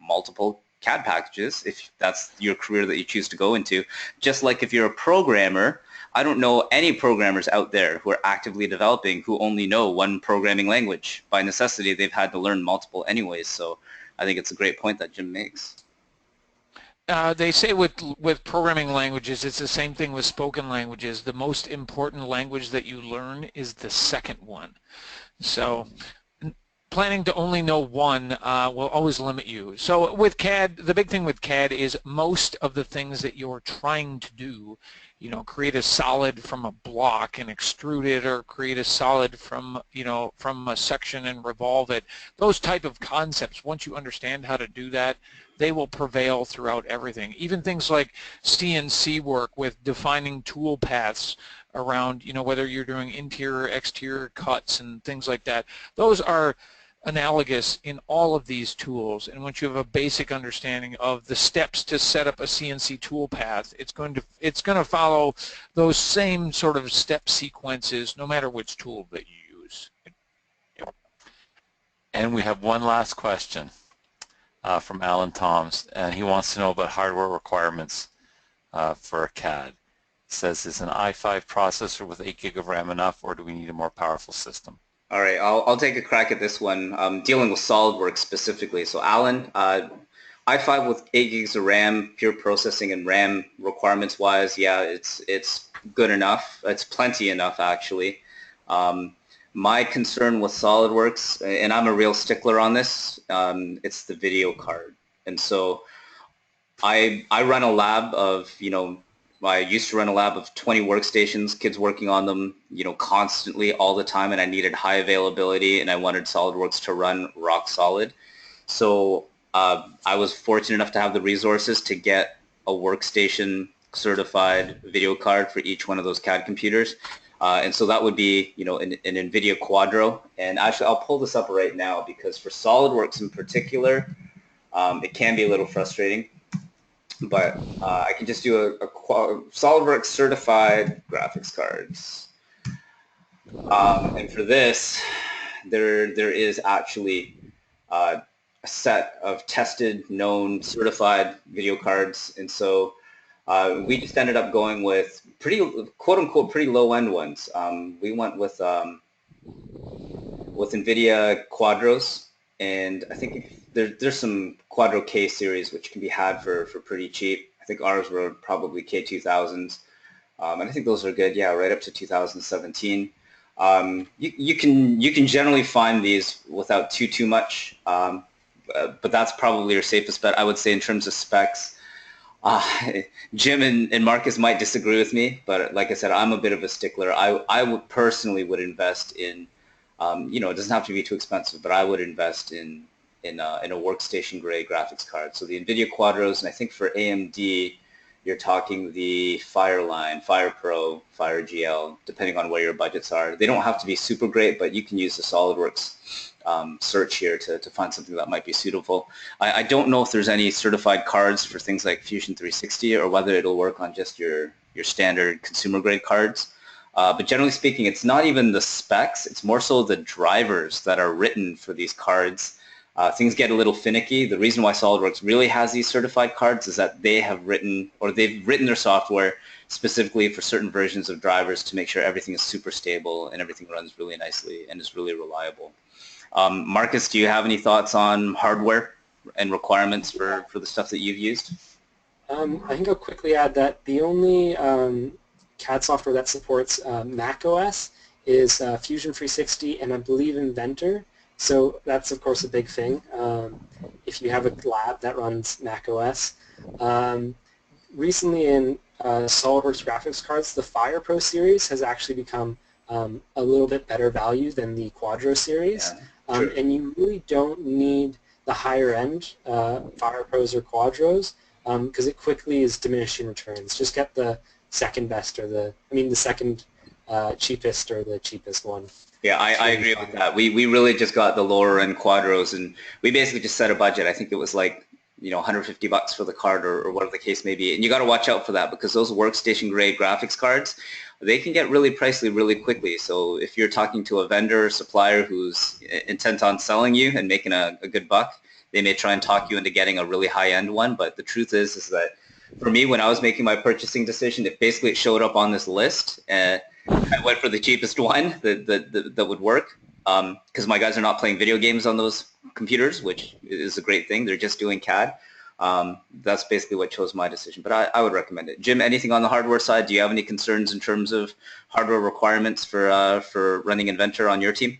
multiple CAD packages if that's your career that you choose to go into. Just like if you're a programmer, I don't know any programmers out there who are actively developing who only know one programming language. By necessity, they've had to learn multiple anyways, so I think it's a great point that Jim makes. They say with programming languages, it's the same thing with spoken languages. The most important language that you learn is the second one. So planning to only know one will always limit you. So with CAD, the big thing with CAD is most of the things that you're trying to do, you know, create a solid from a block and extrude it, or create a solid from, you know, from a section and revolve it. Those type of concepts, once you understand how to do that, they will prevail throughout everything. Even things like CNC work with defining tool paths around, you know, whether you're doing interior, exterior cuts and things like that. Those are analogous in all of these tools, and once you have a basic understanding of the steps to set up a CNC tool path, it's going to follow those same sort of step sequences no matter which tool that you use. And we have one last question from Alan Toms, and he wants to know about hardware requirements for a CAD. He says, is an i5 processor with 8 gig of RAM enough, or do we need a more powerful system? All right, I'll take a crack at this one, dealing with SolidWorks specifically. So Alan, i5 with 8 gigs of RAM, pure processing and RAM requirements-wise, yeah, it's good enough. It's plenty enough, actually. My concern with SolidWorks, and I'm a real stickler on this, it's the video card. And so I run a lab of, you know, I used to run a lab of 20 workstations, kids working on them, you know, constantly all the time, and I needed high availability, and I wanted SolidWorks to run rock solid. So I was fortunate enough to have the resources to get a workstation certified video card for each one of those CAD computers. And so that would be, you know, an NVIDIA Quadro. And actually, I'll pull this up right now because for SolidWorks in particular, it can be a little frustrating. But I can just do a SolidWorks certified graphics cards. And for this, there is actually a set of tested, known, certified video cards. And so we just ended up going with pretty, quote-unquote, pretty low-end ones. We went with NVIDIA Quadros. And I think there's some Quadro K series which can be had for pretty cheap. I think ours were probably K2000s, and I think those are good. Yeah, right up to 2017. You can generally find these without too much, but that's probably your safest bet. I would say in terms of specs. Jim and Marcus might disagree with me, but like I said, I'm a bit of a stickler. I would personally invest in. You know, it doesn't have to be too expensive, but I would invest in a workstation grade graphics card. So the NVIDIA Quadros, and I think for AMD, you're talking the Fireline, FirePro, FireGL, depending on where your budgets are. They don't have to be super great, but you can use the SolidWorks search here to find something that might be suitable. I don't know if there's any certified cards for things like Fusion 360 or whether it'll work on just your standard consumer grade cards. But generally speaking, it's not even the specs, it's more so the drivers that are written for these cards. Things get a little finicky. The reason why SolidWorks really has these certified cards is that they've written their software specifically for certain versions of drivers to make sure everything is super stable and everything runs really nicely and is really reliable. Marcus, do you have any thoughts on hardware and requirements for the stuff that you've used? I think I'll quickly add that the only CAD software that supports Mac OS is Fusion 360 and I believe Inventor. So that's of course a big thing if you have a lab that runs Mac OS. Recently in SolidWorks graphics cards, the FirePro series has actually become a little bit better value than the Quadro series. Yeah, and you really don't need the higher end FirePros or Quadros because it quickly is diminishing returns. Just get the second best or the second cheapest or the cheapest one. Yeah, I agree with that. We really just got the lower end Quadros, and we basically just set a budget. I think it was like, you know, $150 for the card or whatever the case may be. And you got to watch out for that because those workstation grade graphics cards, they can get really pricey really quickly. So if you're talking to a vendor or supplier who's intent on selling you and making a good buck, they may try and talk you into getting a really high end one. But the truth is that for me, when I was making my purchasing decision, it showed up on this list. I went for the cheapest one that would work because my guys are not playing video games on those computers, which is a great thing. They're just doing CAD. That's basically what chose my decision, but I would recommend it. Jim, anything on the hardware side? Do you have any concerns in terms of hardware requirements for running Inventor on your team?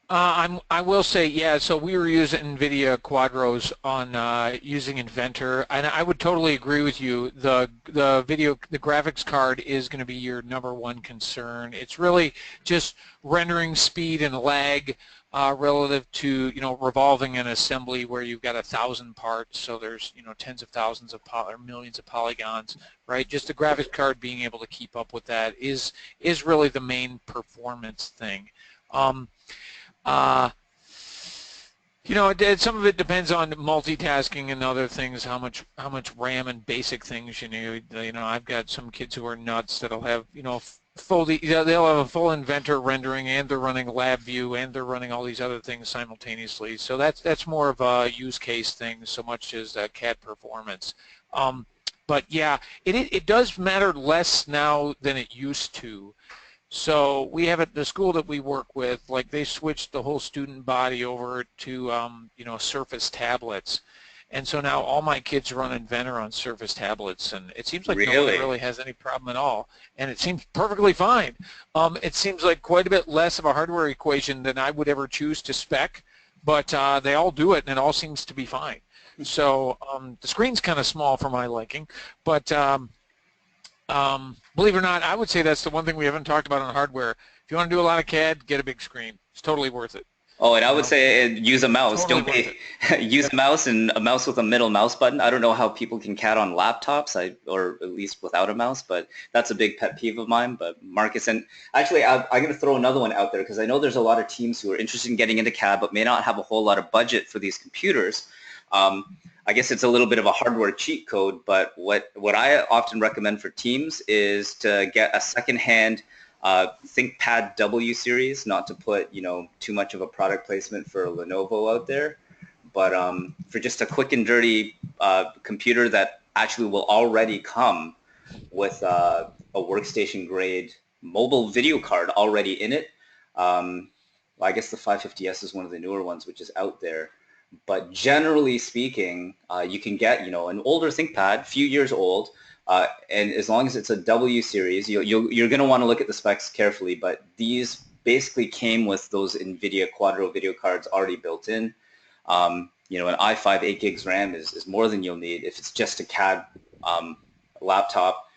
I will say, yeah, so we were using NVIDIA Quadros on using Inventor, and I would totally agree with you. The graphics card is going to be your #1 concern. It's really just rendering speed and lag relative to, revolving an assembly where you've got 1,000 parts, so there's, tens of thousands of or millions of polygons, right? Just the graphics card being able to keep up with that is really the main performance thing. Some of it depends on multitasking and other things, how much RAM and basic things you need. I've got some kids who are nuts that'll have, they'll have a full Inventor rendering, and they're running LabVIEW, and they're running all these other things simultaneously. So that's more of a use case thing, so much as CAD performance. But yeah, it does matter less now than it used to. So we have at the school that we work with, like, they switched the whole student body over to Surface tablets, and so now all my kids run Inventor on Surface tablets, and it seems like no one really has any problem at all, and it seems perfectly fine. It seems like quite a bit less of a hardware equation than I would ever choose to spec, but they all do it, and it all seems to be fine. So the screen's kind of small for my liking, but believe it or not, I would say that's the one thing we haven't talked about on hardware. If you want to do a lot of CAD, get a big screen. It's totally worth it. Oh, and I would say use a mouse. Totally Use a mouse, and a mouse with a middle mouse button. I don't know how people can CAD on laptops, or at least without a mouse, but that's a big pet peeve of mine. But Marcus, and actually I'm going to throw another one out there, because I know there's a lot of teams who are interested in getting into CAD but may not have a whole lot of budget for these computers. I guess it's a little bit of a hardware cheat code, but what I often recommend for teams is to get a secondhand ThinkPad W series, not to put too much of a product placement for Lenovo out there, but for just a quick and dirty computer that actually will already come with a workstation grade mobile video card already in it. Well, I guess the 550S is one of the newer ones which is out there. But generally speaking, you can get an older ThinkPad, a few years old, and as long as it's a W series, you're going to want to look at the specs carefully. But these basically came with those NVIDIA Quadro video cards already built in. An i5 8 gigs RAM is more than you'll need. If it's just a CAD laptop,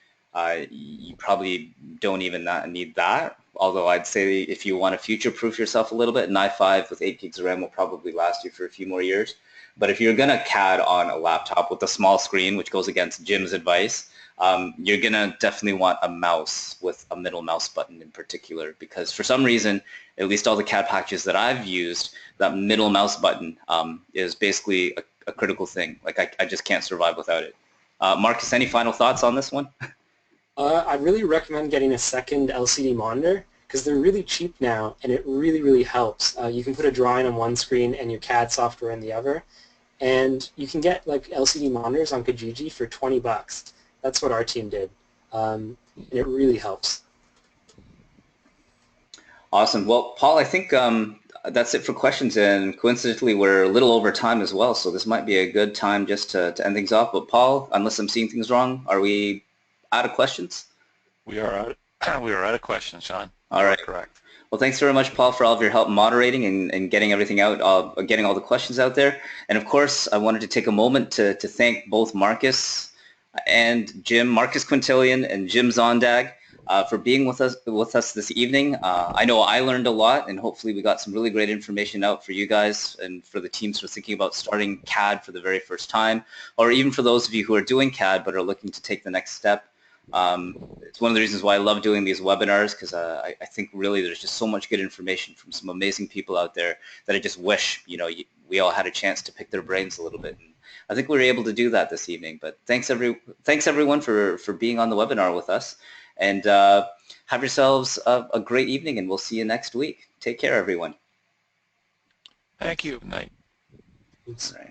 you probably don't even need that. Although I'd say if you want to future-proof yourself a little bit, an i5 with 8 gigs of RAM will probably last you for a few more years. But if you're going to CAD on a laptop with a small screen, which goes against Jim's advice, you're going to definitely want a mouse with a middle mouse button in particular, because for some reason, at least all the CAD packages that I've used, that middle mouse button is basically a critical thing. Like I just can't survive without it. Marcus, any final thoughts on this one? I really recommend getting a second LCD monitor, because they're really cheap now, and it really, really helps. You can put a drawing on one screen and your CAD software in the other, and you can get like LCD monitors on Kijiji for $20. That's what our team did, and it really helps. Awesome. Well, Paul, I think that's it for questions, and coincidentally, we're a little over time as well, so this might be a good time just to end things off. But Paul, unless I'm seeing things wrong, are we out of questions? We are out of questions, Sean. All right. Correct. Well, thanks very much, Paul, for all of your help moderating and getting everything out, getting all the questions out there. And of course, I wanted to take a moment to thank both Marcus and Jim, Marcus Quintillian and Jim Sondag, for being with us this evening. I know I learned a lot, and hopefully we got some really great information out for you guys and for the teams who are thinking about starting CAD for the very first time, or even for those of you who are doing CAD but are looking to take the next step. It's one of the reasons why I love doing these webinars, because I think really there's just so much good information from some amazing people out there that I just wish we all had a chance to pick their brains a little bit. And I think we were able to do that this evening. But thanks everyone for being on the webinar with us, and have yourselves a great evening, and we'll see you next week. Take care, everyone. Thank you. Good night. All right.